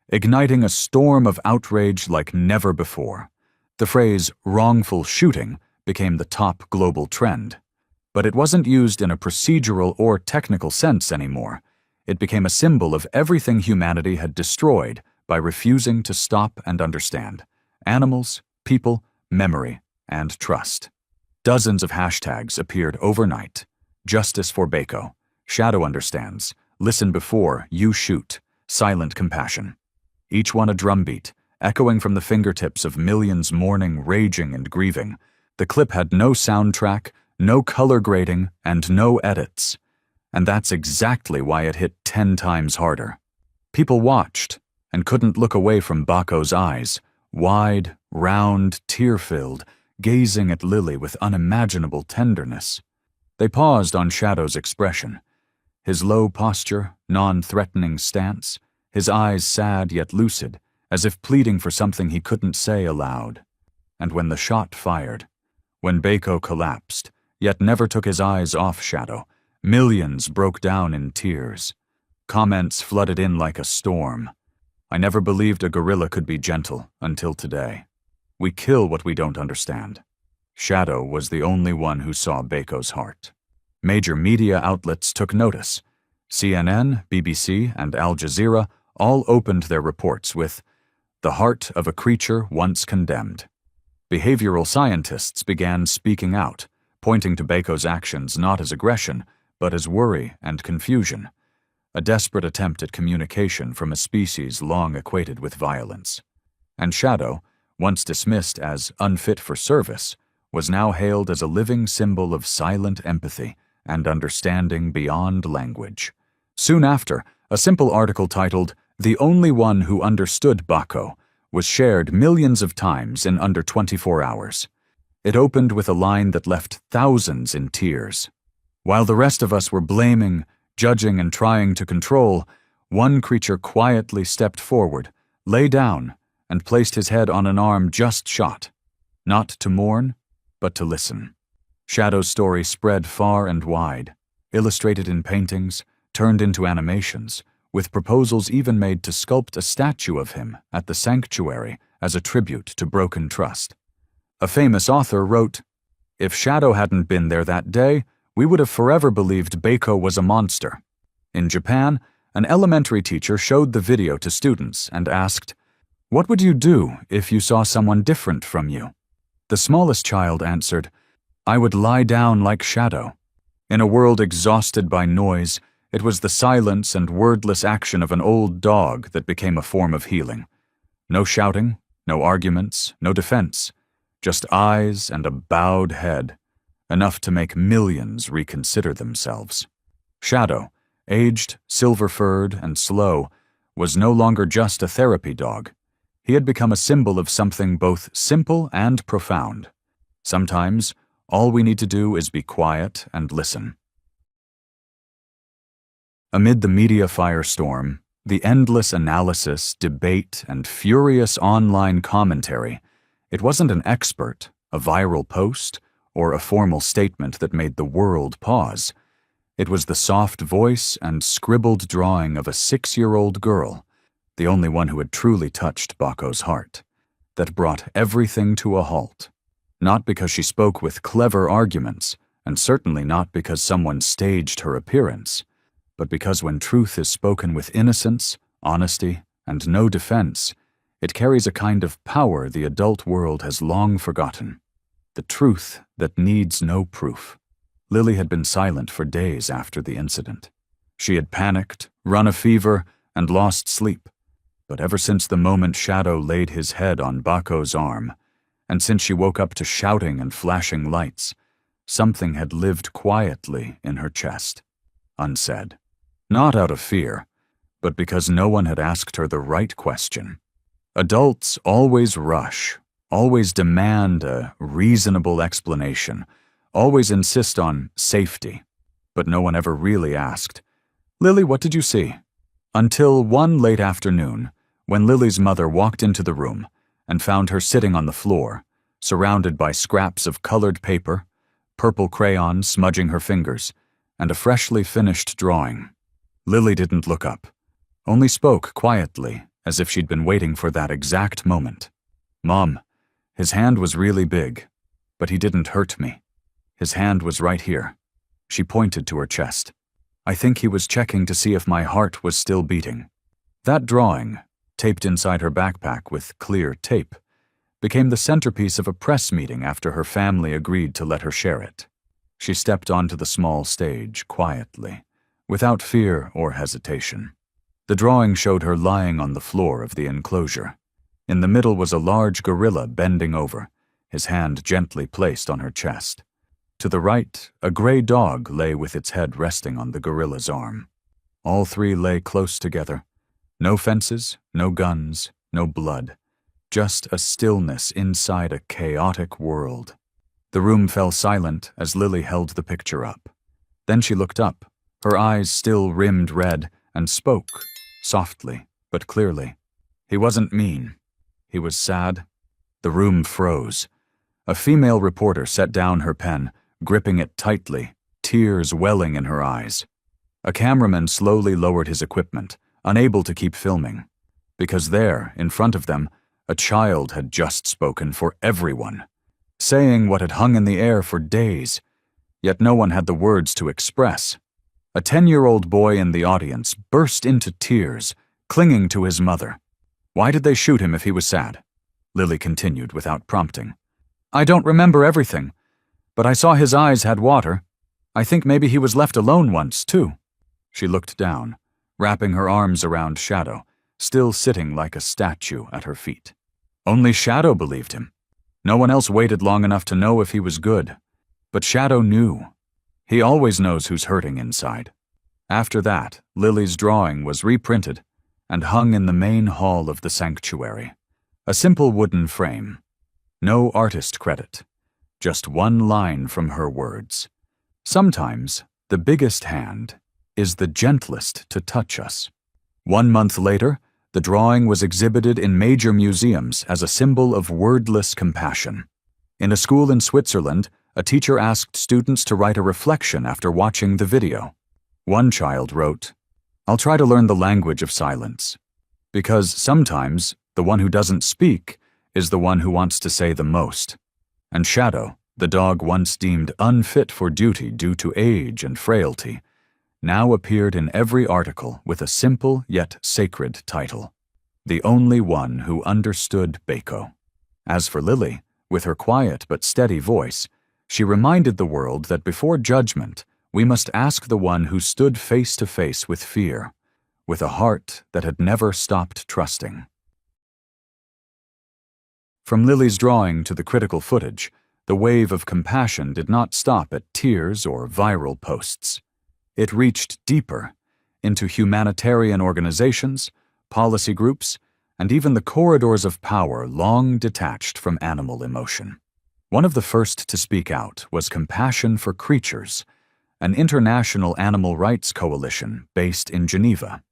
[SPEAKER 1] igniting a storm of outrage like never before. The phrase wrongful shooting became the top global trend. But it wasn't used in a procedural or technical sense anymore. It became a symbol of everything humanity had destroyed by refusing to stop and understand. Animals, people, memory, and trust. Dozens of hashtags appeared overnight. Justice for Bako. Shadow understands. Listen before you shoot. Silent compassion. each one a drumbeat, echoing from the fingertips of millions mourning, raging, and grieving. The clip had no soundtrack, no color grading, and no edits. And that's exactly why it hit 10 times harder. People watched and couldn't look away from Bako's eyes, wide, round, tear-filled, gazing at Lily with unimaginable tenderness. They paused on Shadow's expression. His low posture, non-threatening stance, his eyes sad yet lucid, as if pleading for something he couldn't say aloud. And when the shot fired, when Bako collapsed, yet never took his eyes off Shadow, millions broke down in tears. Comments flooded in like a storm. I never believed a gorilla could be gentle until today. We kill what we don't understand. Shadow was the only one who saw Bako's heart. Major media outlets took notice. CNN, BBC, and Al Jazeera all opened their reports with, "The heart of a creature once condemned." Behavioral scientists began speaking out, pointing to Bako's actions not as aggression, but as worry and confusion, a desperate attempt at communication from a species long equated with violence. And Shadow, once dismissed as unfit for service, was now hailed as a living symbol of silent empathy and understanding beyond language. Soon after, a simple article titled, "The Only One Who Understood Bako," was shared millions of times in under 24 hours. It opened with a line that left thousands in tears. While the rest of us were blaming, judging, and trying to control, one creature quietly stepped forward, lay down, and placed his head on an arm just shot, not to mourn, but to listen. Shadow's story spread far and wide, illustrated in paintings, turned into animations, with proposals even made to sculpt a statue of him at the sanctuary as a tribute to broken trust. A famous author wrote, "If Shadow hadn't been there that day, we would have forever believed Bako was a monster." In Japan, an elementary teacher showed the video to students and asked, "What would you do if you saw someone different from you?" The smallest child answered, "I would lie down like Shadow." In a world exhausted by noise, it was the silence and wordless action of an old dog that became a form of healing. No shouting, no arguments, no defense, just eyes and a bowed head, enough to make millions reconsider themselves. Shadow, aged, silver-furred, and slow, was no longer just a therapy dog. He had become a symbol of something both simple and profound. Sometimes, all we need to do is be quiet and listen. Amid the media firestorm, the endless analysis, debate, and furious online commentary, it wasn't an expert, a viral post, or a formal statement that made the world pause. It was the soft voice and scribbled drawing of a 6-year-old girl, the only one who had truly touched Bako's heart, that brought everything to a halt. Not because she spoke with clever arguments, and certainly not because someone staged her appearance, but because when truth is spoken with innocence, honesty, and no defense, it carries a kind of power the adult world has long forgotten. The truth that needs no proof. Lily had been silent for days after the incident. She had panicked, run a fever, and lost sleep. But ever since the moment Shadow laid his head on Bako's arm, and since she woke up to shouting and flashing lights, something had lived quietly in her chest, unsaid. Not out of fear, but because no one had asked her the right question. Adults always rush, always demand a reasonable explanation, always insist on safety, but no one ever really asked, "Lily, what did you see?" Until one late afternoon, when Lily's mother walked into the room and found her sitting on the floor, surrounded by scraps of colored paper, purple crayon smudging her fingers, and a freshly finished drawing. Lily didn't look up, only spoke quietly, as if she'd been waiting for that exact moment. "Mom, his hand was really big, but he didn't hurt me. His hand was right here." She pointed to her chest. "I think he was checking to see if my heart was still beating." That drawing, taped inside her backpack with clear tape, became the centerpiece of a press meeting after her family agreed to let her share it. She stepped onto the small stage quietly, without fear or hesitation. The drawing showed her lying on the floor of the enclosure. In the middle was a large gorilla bending over, his hand gently placed on her chest. To the right, a gray dog lay with its head resting on the gorilla's arm. All three lay close together. No fences, no guns, no blood. Just a stillness inside a chaotic world. The room fell silent as Lily held the picture up. Then she looked up, her eyes still rimmed red, and spoke, softly but clearly. He wasn't mean. He was sad. The room froze. A female reporter set down her pen, gripping it tightly, tears welling in her eyes. A cameraman slowly lowered his equipment, unable to keep filming. Because there, in front of them, a child had just spoken for everyone, saying what had hung in the air for days, yet no one had the words to express. A 10-year-old boy in the audience burst into tears, clinging to his mother. Why did they shoot him if he was sad? Lily continued without prompting. I don't remember everything, but I saw his eyes had water. I think maybe he was left alone once, too. She looked down, wrapping her arms around Shadow, still sitting like a statue at her feet. Only Shadow believed him. No one else waited long enough to know if he was good. But Shadow knew. He always knows who's hurting inside. After that, Lily's drawing was reprinted and hung in the main hall of the sanctuary. A simple wooden frame. No artist credit. Just one line from her words. Sometimes, the biggest hand is the gentlest to touch us. 1 month later, the drawing was exhibited in major museums as a symbol of wordless compassion. In a school in Switzerland, a teacher asked students to write a reflection after watching the video. One child wrote, "I'll try to learn the language of silence." Because sometimes, the one who doesn't speak is the one who wants to say the most. And Shadow, the dog once deemed unfit for duty due to age and frailty, now appeared in every article with a simple yet sacred title. The only one who understood Bako. As for Lily, with her quiet but steady voice, she reminded the world that before judgment, we must ask the one who stood face to face with fear, with a heart that had never stopped trusting. From Lily's drawing to the critical footage, the wave of compassion did not stop at tears or viral posts. It reached deeper, into humanitarian organizations, policy groups, and even the corridors of power long detached from animal emotion. One of the first to speak out was Compassion for Creatures, an international animal rights coalition based in Geneva.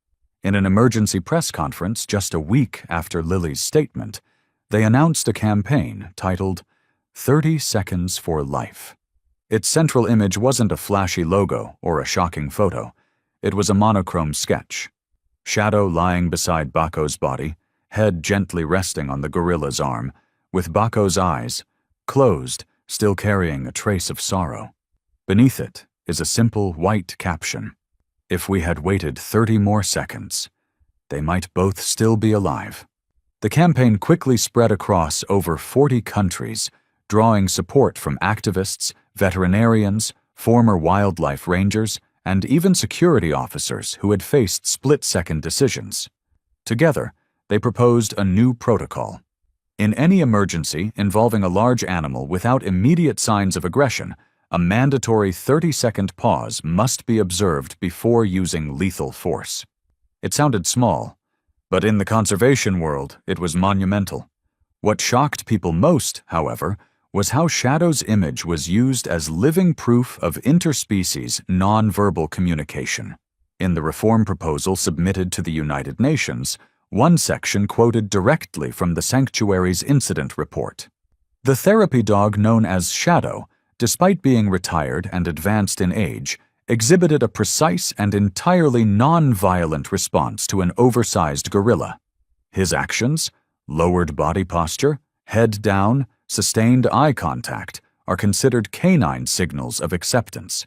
[SPEAKER 1] In an emergency press conference just a week after Lily's statement, they announced a campaign titled 30 Seconds for Life. Its central image wasn't a flashy logo or a shocking photo. It was a monochrome sketch. Shadow lying beside Bako's body, head gently resting on the gorilla's arm, with Bako's eyes, closed, still carrying a trace of sorrow. Beneath it is a simple white caption. If we had waited 30 more seconds, they might both still be alive. The campaign quickly spread across over 40 countries, drawing support from activists, veterinarians, former wildlife rangers, and even security officers who had faced split-second decisions. Together, they proposed a new protocol. In any emergency involving a large animal without immediate signs of aggression, a mandatory 30-second pause must be observed before using lethal force. It sounded small, but in the conservation world, it was monumental. What shocked people most, however, was how Shadow's image was used as living proof of interspecies nonverbal communication. In the reform proposal submitted to the United Nations, one section quoted directly from the sanctuary's incident report. The therapy dog known as Shadow, despite being retired and advanced in age, exhibited a precise and entirely non-violent response to an oversized gorilla. His actions, lowered body posture, head down, sustained eye contact, are considered canine signals of acceptance.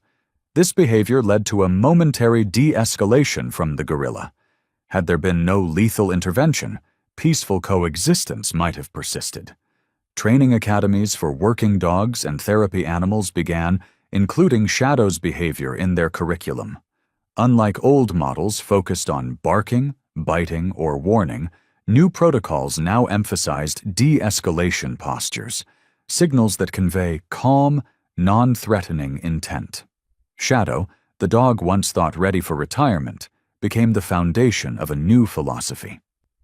[SPEAKER 1] This behavior led to a momentary de-escalation from the gorilla. Had there been no lethal intervention, peaceful coexistence might have persisted. Training academies for working dogs and therapy animals began, including Shadow's behavior in their curriculum. Unlike old models focused on barking, biting, or warning, new protocols now emphasized de-escalation postures, signals that convey calm, non-threatening intent. Shadow, the dog once thought ready for retirement, became the foundation of a new philosophy.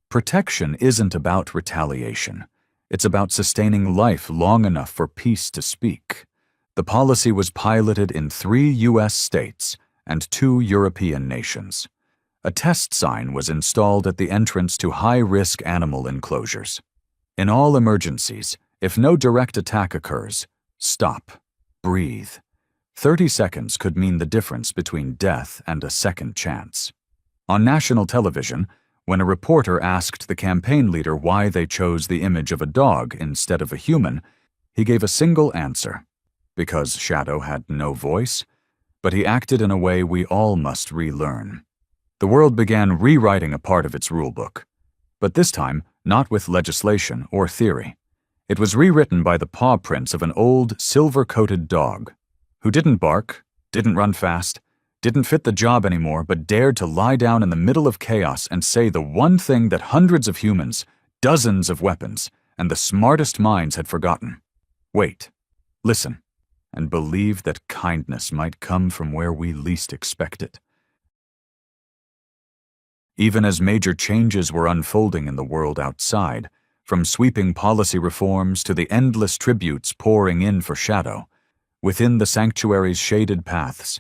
[SPEAKER 1] Protection isn't about retaliation. It's about sustaining life long enough for peace to speak. The policy was piloted in 3 U.S. states and 2 European nations. A test sign was installed at the entrance to high-risk animal enclosures. In all emergencies, if no direct attack occurs, stop. Breathe. 30 seconds could mean the difference between death and a second chance. On national television, when a reporter asked the campaign leader why they chose the image of a dog instead of a human, he gave a single answer: because Shadow had no voice. But he acted in a way we all must relearn. The world began rewriting a part of its rulebook, but this time not with legislation or theory. It was rewritten by the paw prints of an old, silver-coated dog who didn't bark, didn't run fast, didn't fit the job anymore, but dared to lie down in the middle of chaos and say the one thing that hundreds of humans, dozens of weapons, and the smartest minds had forgotten. Wait, listen, and believe that kindness might come from where we least expect it. Even as major changes were unfolding in the world outside, from sweeping policy reforms to the endless tributes pouring in for Shadow, within the sanctuary's shaded paths,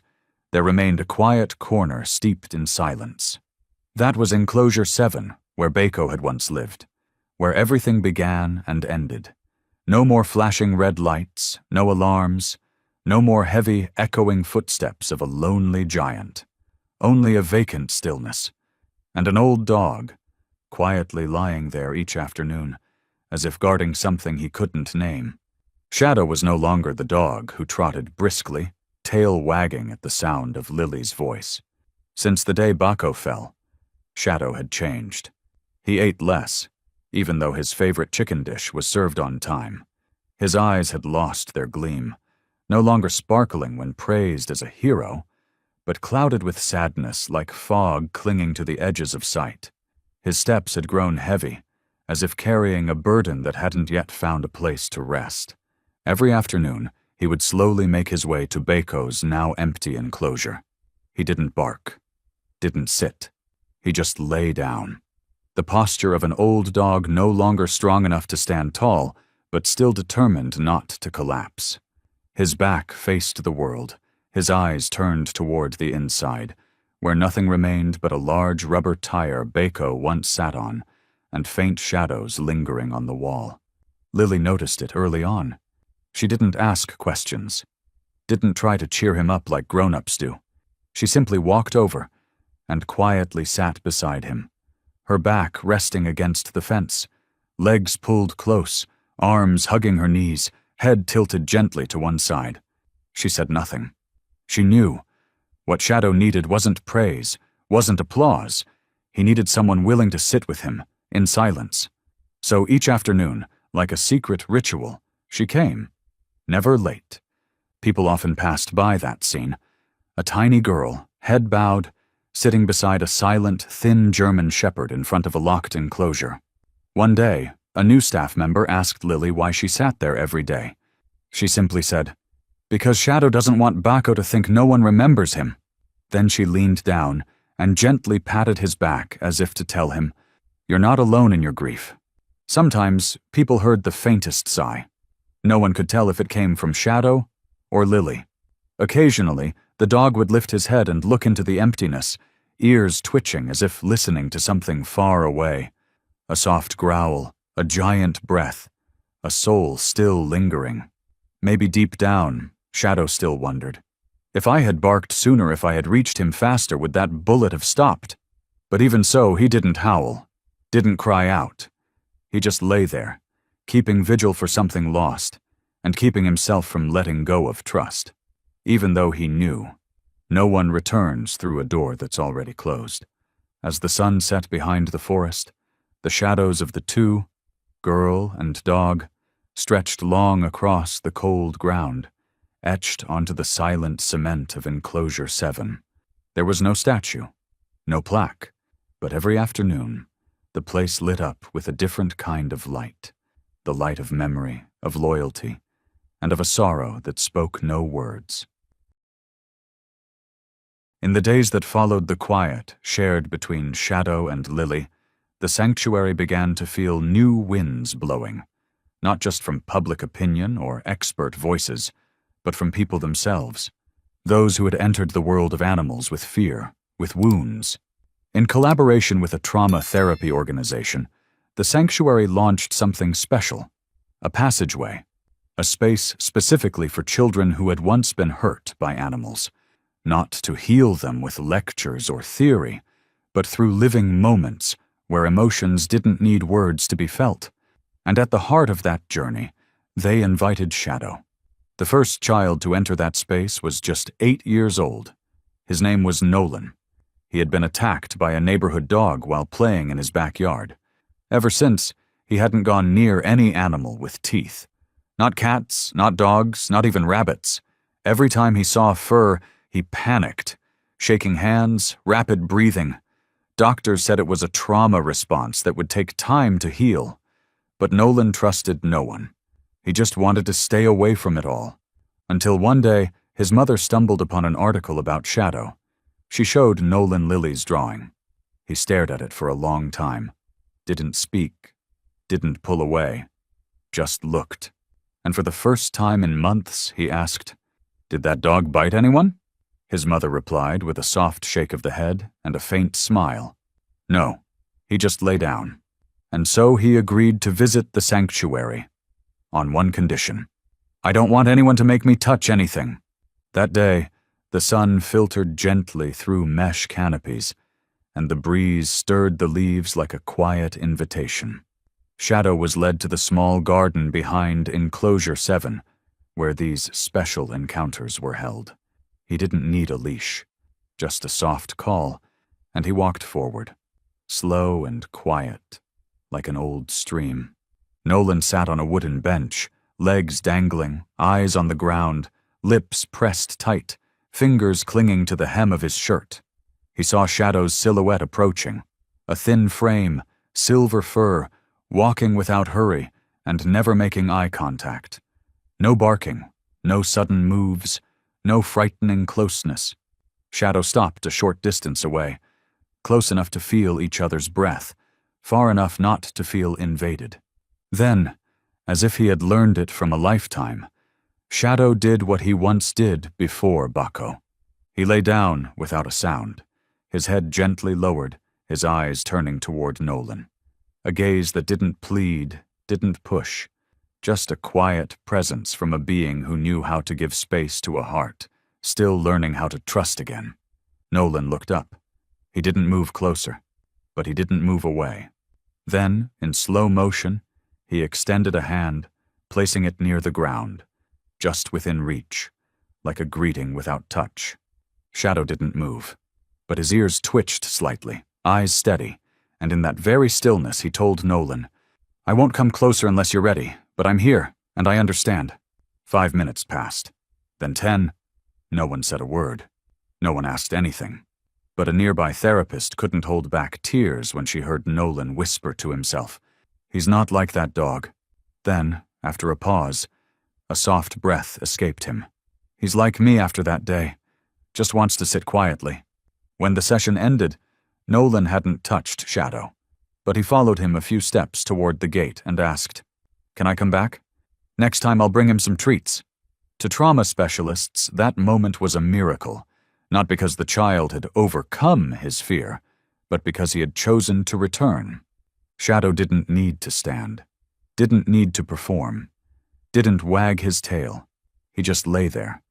[SPEAKER 1] there remained a quiet corner steeped in silence. That was Enclosure 7, where Bako had once lived, where everything began and ended. No more flashing red lights, no alarms, no more heavy, echoing footsteps of a lonely giant. Only a vacant stillness, and an old dog, quietly lying there each afternoon, as if guarding something he couldn't name. Shadow was no longer the dog who trotted briskly, tail wagging at the sound of Lily's voice. Since the day Bako fell, Shadow had changed. He ate less, even though his favorite chicken dish was served on time. His eyes had lost their gleam, no longer sparkling when praised as a hero, but clouded with sadness like fog clinging to the edges of sight. His steps had grown heavy, as if carrying a burden that hadn't yet found a place to rest. Every afternoon, he would slowly make his way to Bako's now empty enclosure. He didn't bark, didn't sit. He just lay down. The posture of an old dog no longer strong enough to stand tall, but still determined not to collapse. His back faced the world, his eyes turned toward the inside, where nothing remained but a large rubber tire Bako once sat on, and faint shadows lingering on the wall. Lily noticed it early on. She didn't ask questions, didn't try to cheer him up like grown-ups do. She simply walked over and quietly sat beside him, her back resting against the fence, legs pulled close, arms hugging her knees, head tilted gently to one side. She said nothing. She knew. What Shadow needed wasn't praise, wasn't applause. He needed someone willing to sit with him, in silence. So each afternoon, like a secret ritual, she came. Never late. People often passed by that scene. A tiny girl, head bowed, sitting beside a silent, thin German shepherd in front of a locked enclosure. One day, a new staff member asked Lily why she sat there every day. She simply said, "Because Shadow doesn't want Bako to think no one remembers him." Then she leaned down and gently patted his back as if to tell him, "You're not alone in your grief." Sometimes people heard the faintest sigh. No one could tell if it came from Shadow or Lily. Occasionally, the dog would lift his head and look into the emptiness, ears twitching as if listening to something far away. A soft growl, a giant breath, a soul still lingering. Maybe deep down, Shadow still wondered. If I had barked sooner, if I had reached him faster, would that bullet have stopped? But even so, he didn't howl, didn't cry out. He just lay there, keeping vigil for something lost, and keeping himself from letting go of trust, even though he knew no one returns through a door that's already closed. As the sun set behind the forest, the shadows of the two, girl and dog, stretched long across the cold ground, etched onto the silent cement of Enclosure 7. There was no statue, no plaque, but every afternoon, the place lit up with a different kind of light, the light of memory, of loyalty, and of a sorrow that spoke no words. In the days that followed the quiet shared between Shadow and Lily, the sanctuary began to feel new winds blowing, not just from public opinion or expert voices, but from people themselves, those who had entered the world of animals with fear, with wounds. In collaboration with a trauma therapy organization, the sanctuary launched something special, a passageway, a space specifically for children who had once been hurt by animals, not to heal them with lectures or theory, but through living moments where emotions didn't need words to be felt. And at the heart of that journey, they invited Shadow. The first child to enter that space was just 8 years old. His name was Nolan. He had been attacked by a neighborhood dog while playing in his backyard. Ever since, he hadn't gone near any animal with teeth. Not cats, not dogs, not even rabbits. Every time he saw fur, he panicked, shaking hands, rapid breathing. Doctors said it was a trauma response that would take time to heal. But Nolan trusted no one. He just wanted to stay away from it all. Until one day, his mother stumbled upon an article about Shadow. She showed Nolan Lily's drawing. He stared at it for a long time. Didn't speak. Didn't pull away. Just looked. And for the first time in months, he asked, "Did that dog bite anyone?" His mother replied with a soft shake of the head and a faint smile. No, he just lay down. And so he agreed to visit the sanctuary. On one condition. "I don't want anyone to make me touch anything." That day, the sun filtered gently through mesh canopies, and the breeze stirred the leaves like a quiet invitation. Shadow was led to the small garden behind Enclosure 7, where these special encounters were held. He didn't need a leash, just a soft call, and he walked forward, slow and quiet, like an old stream. Nolan sat on a wooden bench, legs dangling, eyes on the ground, lips pressed tight, fingers clinging to the hem of his shirt. He saw Shadow's silhouette approaching, a thin frame, silver fur, walking without hurry and never making eye contact. No barking, no sudden moves, no frightening closeness. Shadow stopped a short distance away, close enough to feel each other's breath, far enough not to feel invaded. Then, as if he had learned it from a lifetime, Shadow did what he once did before Baco. He lay down without a sound, his head gently lowered, his eyes turning toward Nolan. A gaze that didn't plead, didn't push, just a quiet presence from a being who knew how to give space to a heart, still learning how to trust again. Nolan looked up. He didn't move closer, but he didn't move away. Then, in slow motion, he extended a hand, placing it near the ground, just within reach, like a greeting without touch. Shadow didn't move, but his ears twitched slightly, eyes steady, and in that very stillness he told Nolan, "I won't come closer unless you're ready, but I'm here, and I understand." 5 minutes passed, then 10. No one said a word. No one asked anything. But a nearby therapist couldn't hold back tears when she heard Nolan whisper to himself, "He's not like that dog." Then, after a pause, a soft breath escaped him. "He's like me after that day. Just wants to sit quietly." When the session ended, Nolan hadn't touched Shadow, but he followed him a few steps toward the gate and asked, "Can I come back? Next time I'll bring him some treats." To trauma specialists, that moment was a miracle, not because the child had overcome his fear, but because he had chosen to return. Shadow didn't need to stand, didn't need to perform, didn't wag his tail. He just lay there,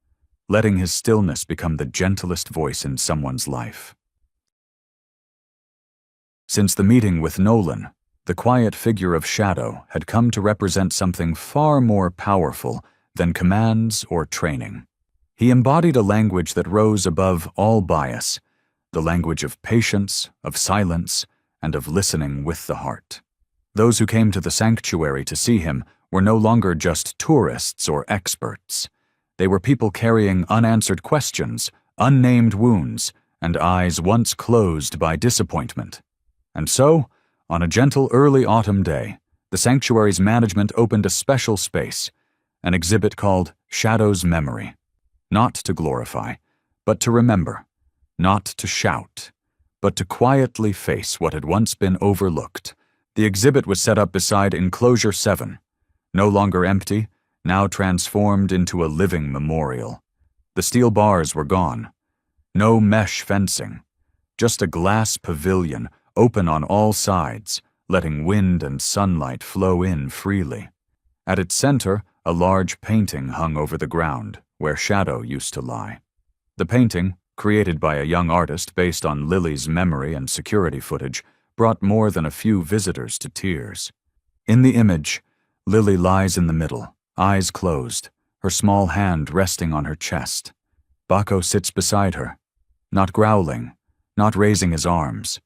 [SPEAKER 1] letting his stillness become the gentlest voice in someone's life. Since the meeting with Nolan, the quiet figure of Shadow had come to represent something far more powerful than commands or training. He embodied a language that rose above all bias, the language of patience, of silence, and of listening with the heart. Those who came to the sanctuary to see him were no longer just tourists or experts. They were people carrying unanswered questions, unnamed wounds, and eyes once closed by disappointment. And so, on a gentle early autumn day, the sanctuary's management opened a special space, an exhibit called Shadow's Memory. Not to glorify, but to remember. Not to shout, but to quietly face what had once been overlooked. The exhibit was set up beside Enclosure 7, no longer empty, now transformed into a living memorial. The steel bars were gone. No mesh fencing. Just a glass pavilion, open on all sides, letting wind and sunlight flow in freely. At its center, a large painting hung over the ground, where Shadow used to lie. The painting, created by a young artist based on Lily's memory and security footage, brought more than a few visitors to tears. In the image, Lily lies in the middle, eyes closed, her small hand resting on her chest. Baco sits beside her, not growling, not raising his arms,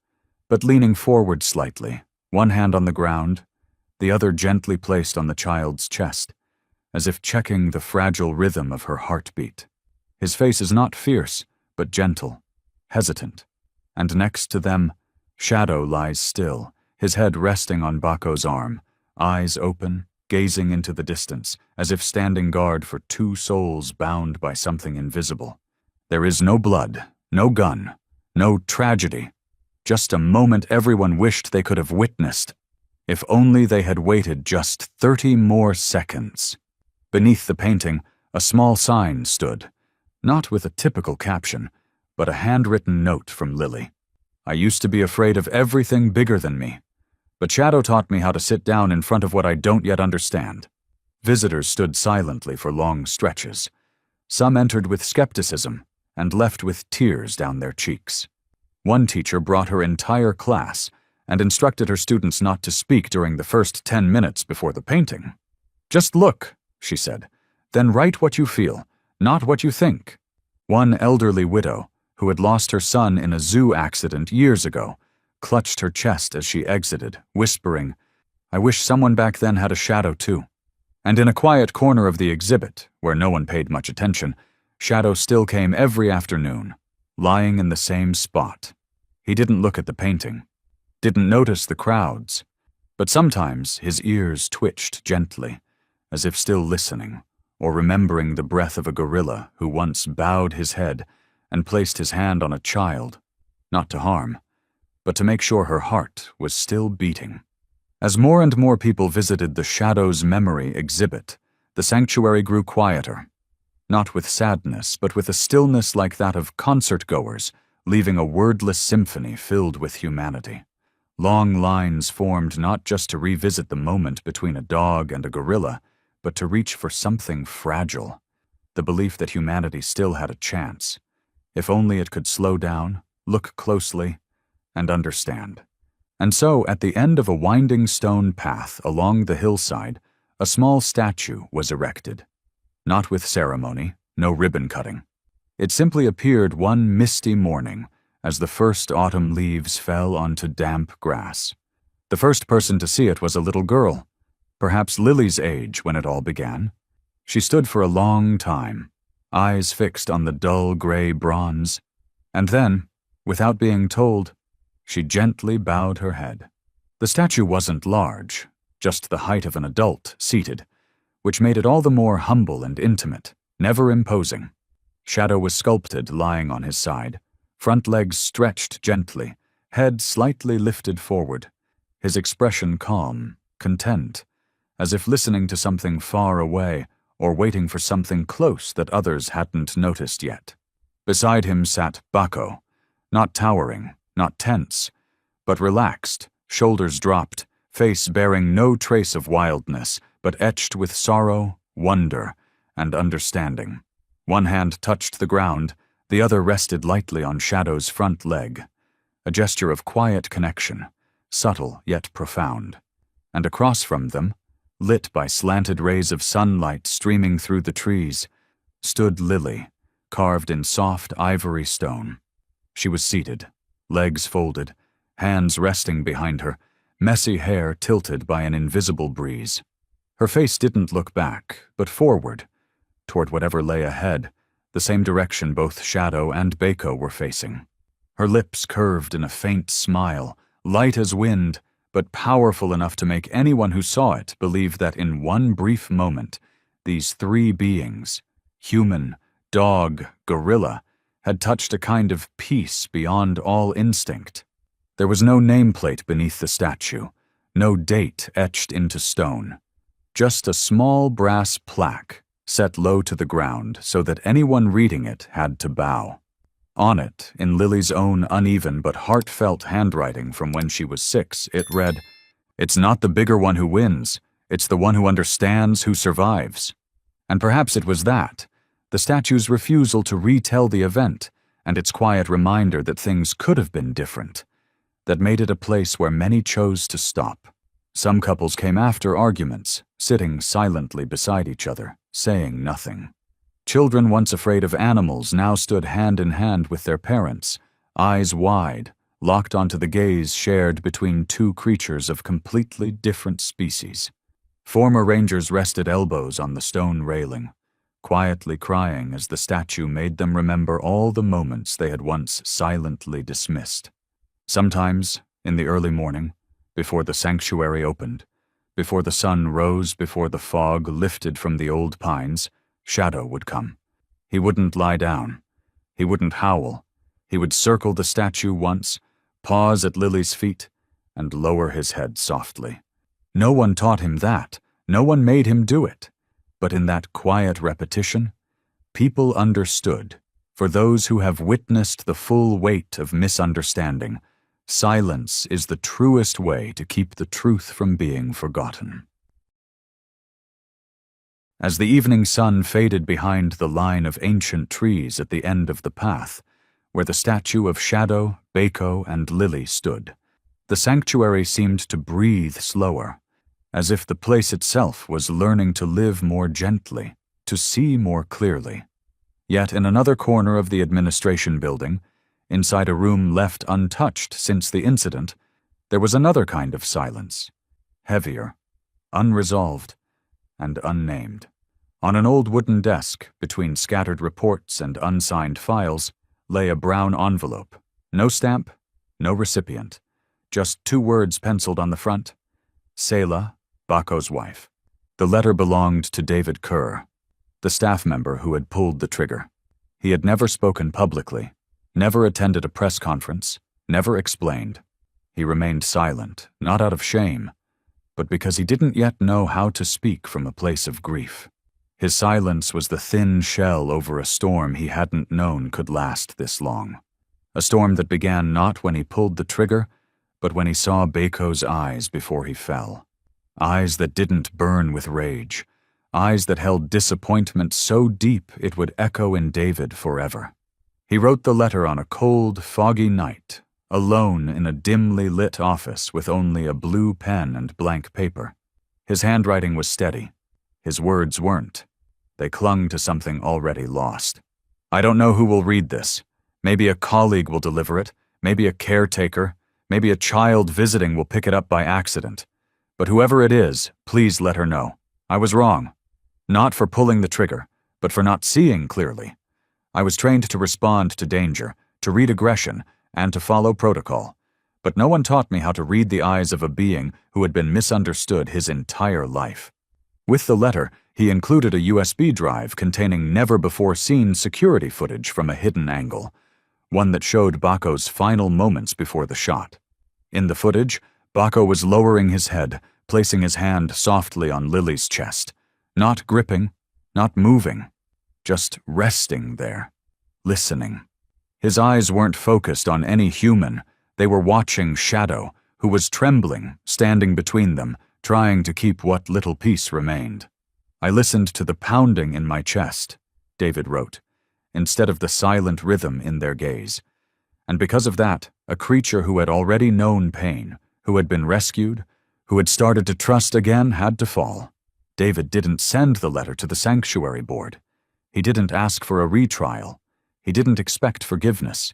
[SPEAKER 1] but leaning forward slightly, one hand on the ground, the other gently placed on the child's chest, as if checking the fragile rhythm of her heartbeat. His face is not fierce, but gentle, hesitant, and next to them, Shadow lies still, his head resting on Baco's arm, eyes open, gazing into the distance, as if standing guard for two souls bound by something invisible. There is no blood, no gun, no tragedy, just a moment everyone wished they could have witnessed, if only they had waited just 30 more seconds. Beneath the painting, a small sign stood, not with a typical caption, but a handwritten note from Lily. I used to be afraid of everything bigger than me, but Shadow taught me how to sit down in front of what I don't yet understand. Visitors stood silently for long stretches. Some entered with skepticism and left with tears down their cheeks. One teacher brought her entire class and instructed her students not to speak during the first 10 minutes before the painting. Just look, she said, then write what you feel, not what you think. One elderly widow, who had lost her son in a zoo accident years ago, clutched her chest as she exited, whispering, I wish someone back then had a shadow too. And in a quiet corner of the exhibit, where no one paid much attention, Shadow still came every afternoon, lying in the same spot. He didn't look at the painting, didn't notice the crowds, but sometimes his ears twitched gently, as if still listening, or remembering the breath of a gorilla who once bowed his head and placed his hand on a child, not to harm, but to make sure her heart was still beating. As more and more people visited the Shadow's Memory exhibit, the sanctuary grew quieter, not with sadness, but with a stillness like that of concert-goers, leaving a wordless symphony filled with humanity. Long lines formed not just to revisit the moment between a dog and a gorilla, but to reach for something fragile, the belief that humanity still had a chance, if only it could slow down, look closely, and understand. And so, at the end of a winding stone path along the hillside, a small statue was erected. Not with ceremony, no ribbon cutting. It simply appeared one misty morning as the first autumn leaves fell onto damp grass. The first person to see it was a little girl, perhaps Lily's age when it all began. She stood for a long time, eyes fixed on the dull gray bronze, and then, without being told, she gently bowed her head. The statue wasn't large, just the height of an adult seated, which made it all the more humble and intimate, never imposing. Shadow was sculpted lying on his side, front legs stretched gently, head slightly lifted forward, his expression calm, content, as if listening to something far away or waiting for something close that others hadn't noticed yet. Beside him sat Baco, not towering, not tense, but relaxed, shoulders dropped, face bearing no trace of wildness, but etched with sorrow, wonder, and understanding. One hand touched the ground, the other rested lightly on Shadow's front leg, a gesture of quiet connection, subtle yet profound. And across from them, lit by slanted rays of sunlight streaming through the trees, stood Lily, carved in soft ivory stone. She was seated, legs folded, hands resting behind her, messy hair tilted by an invisible breeze. Her face didn't look back, but forward, toward whatever lay ahead, the same direction both Shadow and Baco were facing. Her lips curved in a faint smile, light as wind, but powerful enough to make anyone who saw it believe that in one brief moment, these three beings, human, dog, gorilla, had touched a kind of peace beyond all instinct. There was no nameplate beneath the statue, no date etched into stone. Just a small brass plaque, set low to the ground so that anyone reading it had to bow. On it, in Lily's own uneven but heartfelt handwriting from when she was 6, it read, "It's not the bigger one who wins, it's the one who understands who survives." And perhaps it was that, the statue's refusal to retell the event, and its quiet reminder that things could have been different, that made it a place where many chose to stop. Some couples came after arguments, sitting silently beside each other, saying nothing. Children once afraid of animals now stood hand in hand with their parents, eyes wide, locked onto the gaze shared between two creatures of completely different species. Former rangers rested elbows on the stone railing, quietly crying as the statue made them remember all the moments they had once silently dismissed. Sometimes, in the early morning, before the sanctuary opened, before the sun rose, before the fog lifted from the old pines, Shadow would come. He wouldn't lie down. He wouldn't howl. He would circle the statue once, pause at Lily's feet, and lower his head softly. No one taught him that. No one made him do it. But in that quiet repetition, people understood. For those who have witnessed the full weight of misunderstanding, silence is the truest way to keep the truth from being forgotten. As the evening sun faded behind the line of ancient trees at the end of the path, where the statue of Shadow, Bako, and Lily stood, the sanctuary seemed to breathe slower, as if the place itself was learning to live more gently, to see more clearly. Yet in another corner of the administration building, inside a room left untouched since the incident, there was another kind of silence, heavier, unresolved, and unnamed. On an old wooden desk, between scattered reports and unsigned files, lay a brown envelope. No stamp, no recipient. Just 2 words penciled on the front. Selah, Bako's wife. The letter belonged to David Kerr, the staff member who had pulled the trigger. He had never spoken publicly, never attended a press conference, never explained. He remained silent, not out of shame, but because he didn't yet know how to speak from a place of grief. His silence was the thin shell over a storm he hadn't known could last this long. A storm that began not when he pulled the trigger, but when he saw Bako's eyes before he fell. Eyes that didn't burn with rage. Eyes that held disappointment so deep it would echo in David forever. He wrote the letter on a cold, foggy night, alone in a dimly lit office with only a blue pen and blank paper. His handwriting was steady. His words weren't. They clung to something already lost. "I don't know who will read this. Maybe a colleague will deliver it, maybe a caretaker, maybe a child visiting will pick it up by accident. But whoever it is, please let her know. I was wrong. Not for pulling the trigger, but for not seeing clearly. I was trained to respond to danger, to read aggression, and to follow protocol. But no one taught me how to read the eyes of a being who had been misunderstood his entire life." With the letter, he included a USB drive containing never-before-seen security footage from a hidden angle, one that showed Bako's final moments before the shot. In the footage, Bako was lowering his head, placing his hand softly on Lily's chest, not gripping, not moving, just resting there, listening. His eyes weren't focused on any human. They were watching Shadow, who was trembling, standing between them, trying to keep what little peace remained. "I listened to the pounding in my chest," David wrote, instead of the silent rhythm in their gaze. And because of that, a creature who had already known pain, who had been rescued, who had started to trust again, had to fall. David didn't send the letter to the sanctuary board. He didn't ask for a retrial. He didn't expect forgiveness.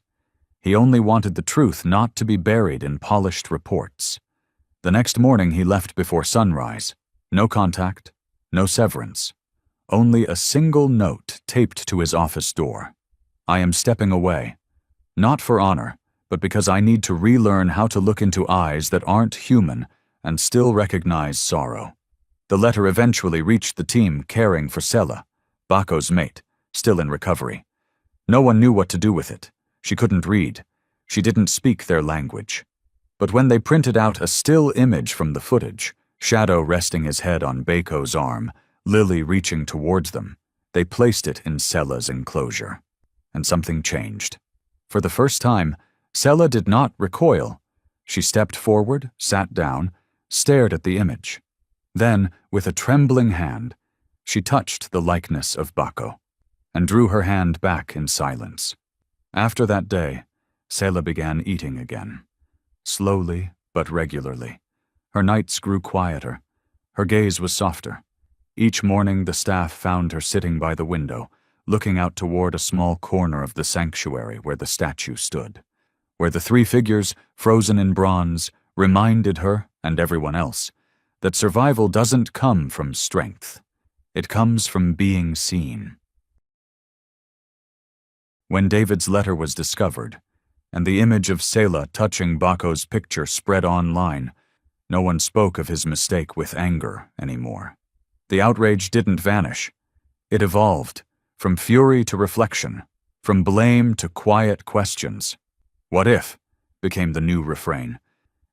[SPEAKER 1] He only wanted the truth not to be buried in polished reports. The next morning he left before sunrise. No contact, no severance. Only a single note taped to his office door. "I am stepping away. Not for honor, but because I need to relearn how to look into eyes that aren't human and still recognize sorrow. The letter eventually reached the team caring for Sela, Bako's mate, still in recovery. No one knew what to do with it. She couldn't read. She didn't speak their language. But when they printed out a still image from the footage, Shadow resting his head on Bako's arm, Lily reaching towards them, they placed it in Sela's enclosure. And something changed. For the first time, Sela did not recoil. She stepped forward, sat down, stared at the image. Then, with a trembling hand, she touched the likeness of Bako and drew her hand back in silence. After that day, Sela began eating again. Slowly but regularly. Her nights grew quieter. Her gaze was softer. Each morning the staff found her sitting by the window, looking out toward a small corner of the sanctuary where the statue stood, where the three figures, frozen in bronze, reminded her, and everyone else, that survival doesn't come from strength. It comes from being seen. When David's letter was discovered, and the image of Sela touching Bako's picture spread online, no one spoke of his mistake with anger anymore. The outrage didn't vanish. It evolved, from fury to reflection, from blame to quiet questions. "What if?" became the new refrain,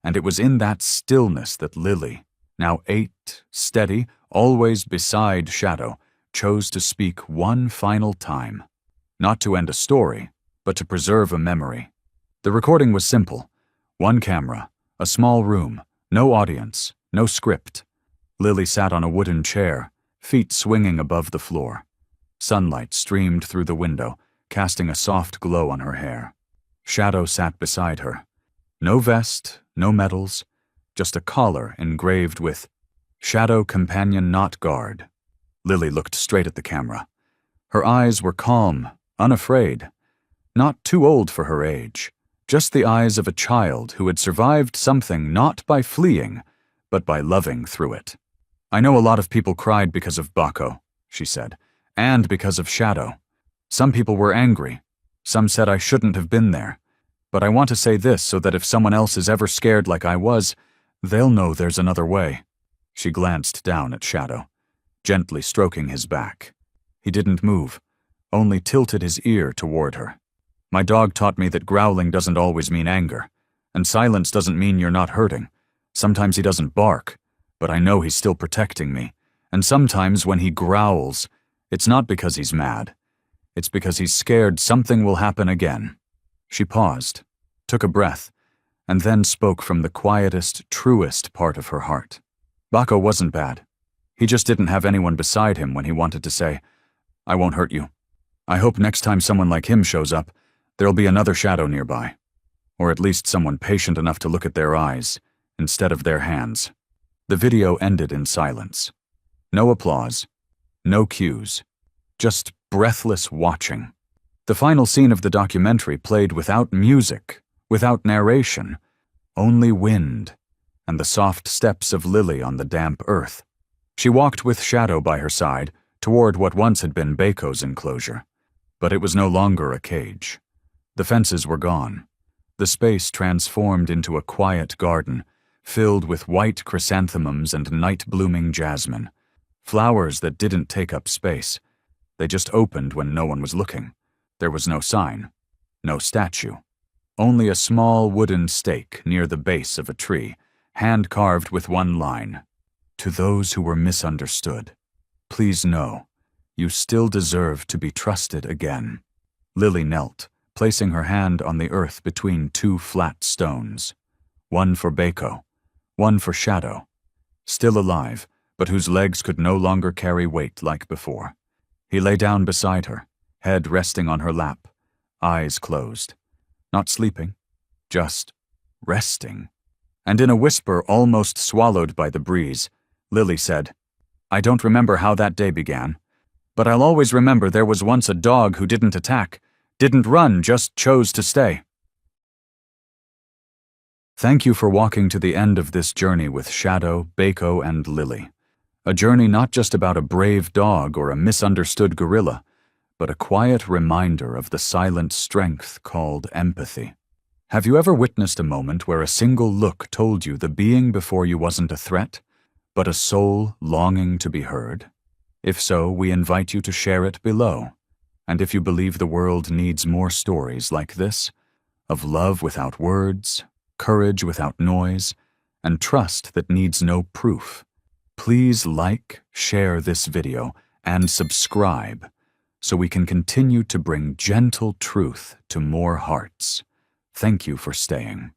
[SPEAKER 1] and it was in that stillness that Lily, now 8, steady, always beside Shadow, chose to speak one final time. Not to end a story, but to preserve a memory. The recording was simple. One camera, a small room, no audience, no script. Lily sat on a wooden chair, feet swinging above the floor. Sunlight streamed through the window, casting a soft glow on her hair. Shadow sat beside her. No vest, no medals, just a collar engraved with "Shadow Companion Not Guard." Lily looked straight at the camera. Her eyes were calm, unafraid. Not too old for her age. Just the eyes of a child who had survived something not by fleeing, but by loving through it. "I know a lot of people cried because of Bako," she said, "and because of Shadow. Some people were angry. Some said I shouldn't have been there. But I want to say this so that if someone else is ever scared like I was, they'll know there's another way." She glanced down at Shadow, gently stroking his back. He didn't move, only tilted his ear toward her. "My dog taught me that growling doesn't always mean anger, and silence doesn't mean you're not hurting. Sometimes he doesn't bark, but I know he's still protecting me. And sometimes when he growls, it's not because he's mad. It's because he's scared something will happen again." She paused, took a breath, and then spoke from the quietest, truest part of her heart. Bako wasn't bad. He just didn't have anyone beside him when he wanted to say, "I won't hurt you. I hope next time someone like him shows up, there'll be another Shadow nearby. Or at least someone patient enough to look at their eyes, instead of their hands." The video ended in silence. No applause, no cues, just breathless watching. The final scene of the documentary played without music, without narration, only wind, and the soft steps of Lily on the damp earth. She walked with Shadow by her side toward what once had been Bako's enclosure. But it was no longer a cage. The fences were gone. The space transformed into a quiet garden, filled with white chrysanthemums and night-blooming jasmine. Flowers that didn't take up space. They just opened when no one was looking. There was no sign, no statue. Only a small wooden stake near the base of a tree, hand-carved with one line. "To those who were misunderstood, please know, you still deserve to be trusted again." Lily knelt, placing her hand on the earth between two flat stones. One for Bako, one for Shadow, still alive, but whose legs could no longer carry weight like before. He lay down beside her, head resting on her lap, eyes closed. Not sleeping, just resting. And in a whisper almost swallowed by the breeze, Lily said, "I don't remember how that day began, but I'll always remember there was once a dog who didn't attack, didn't run, just chose to stay." Thank you for walking to the end of this journey with Shadow, Bako, and Lily. A journey not just about a brave dog or a misunderstood gorilla, but a quiet reminder of the silent strength called empathy. Have you ever witnessed a moment where a single look told you the being before you wasn't a threat, but a soul longing to be heard? If so, we invite you to share it below. And if you believe the world needs more stories like this, of love without words, courage without noise, and trust that needs no proof, please like, share this video, and subscribe so we can continue to bring gentle truth to more hearts. Thank you for staying.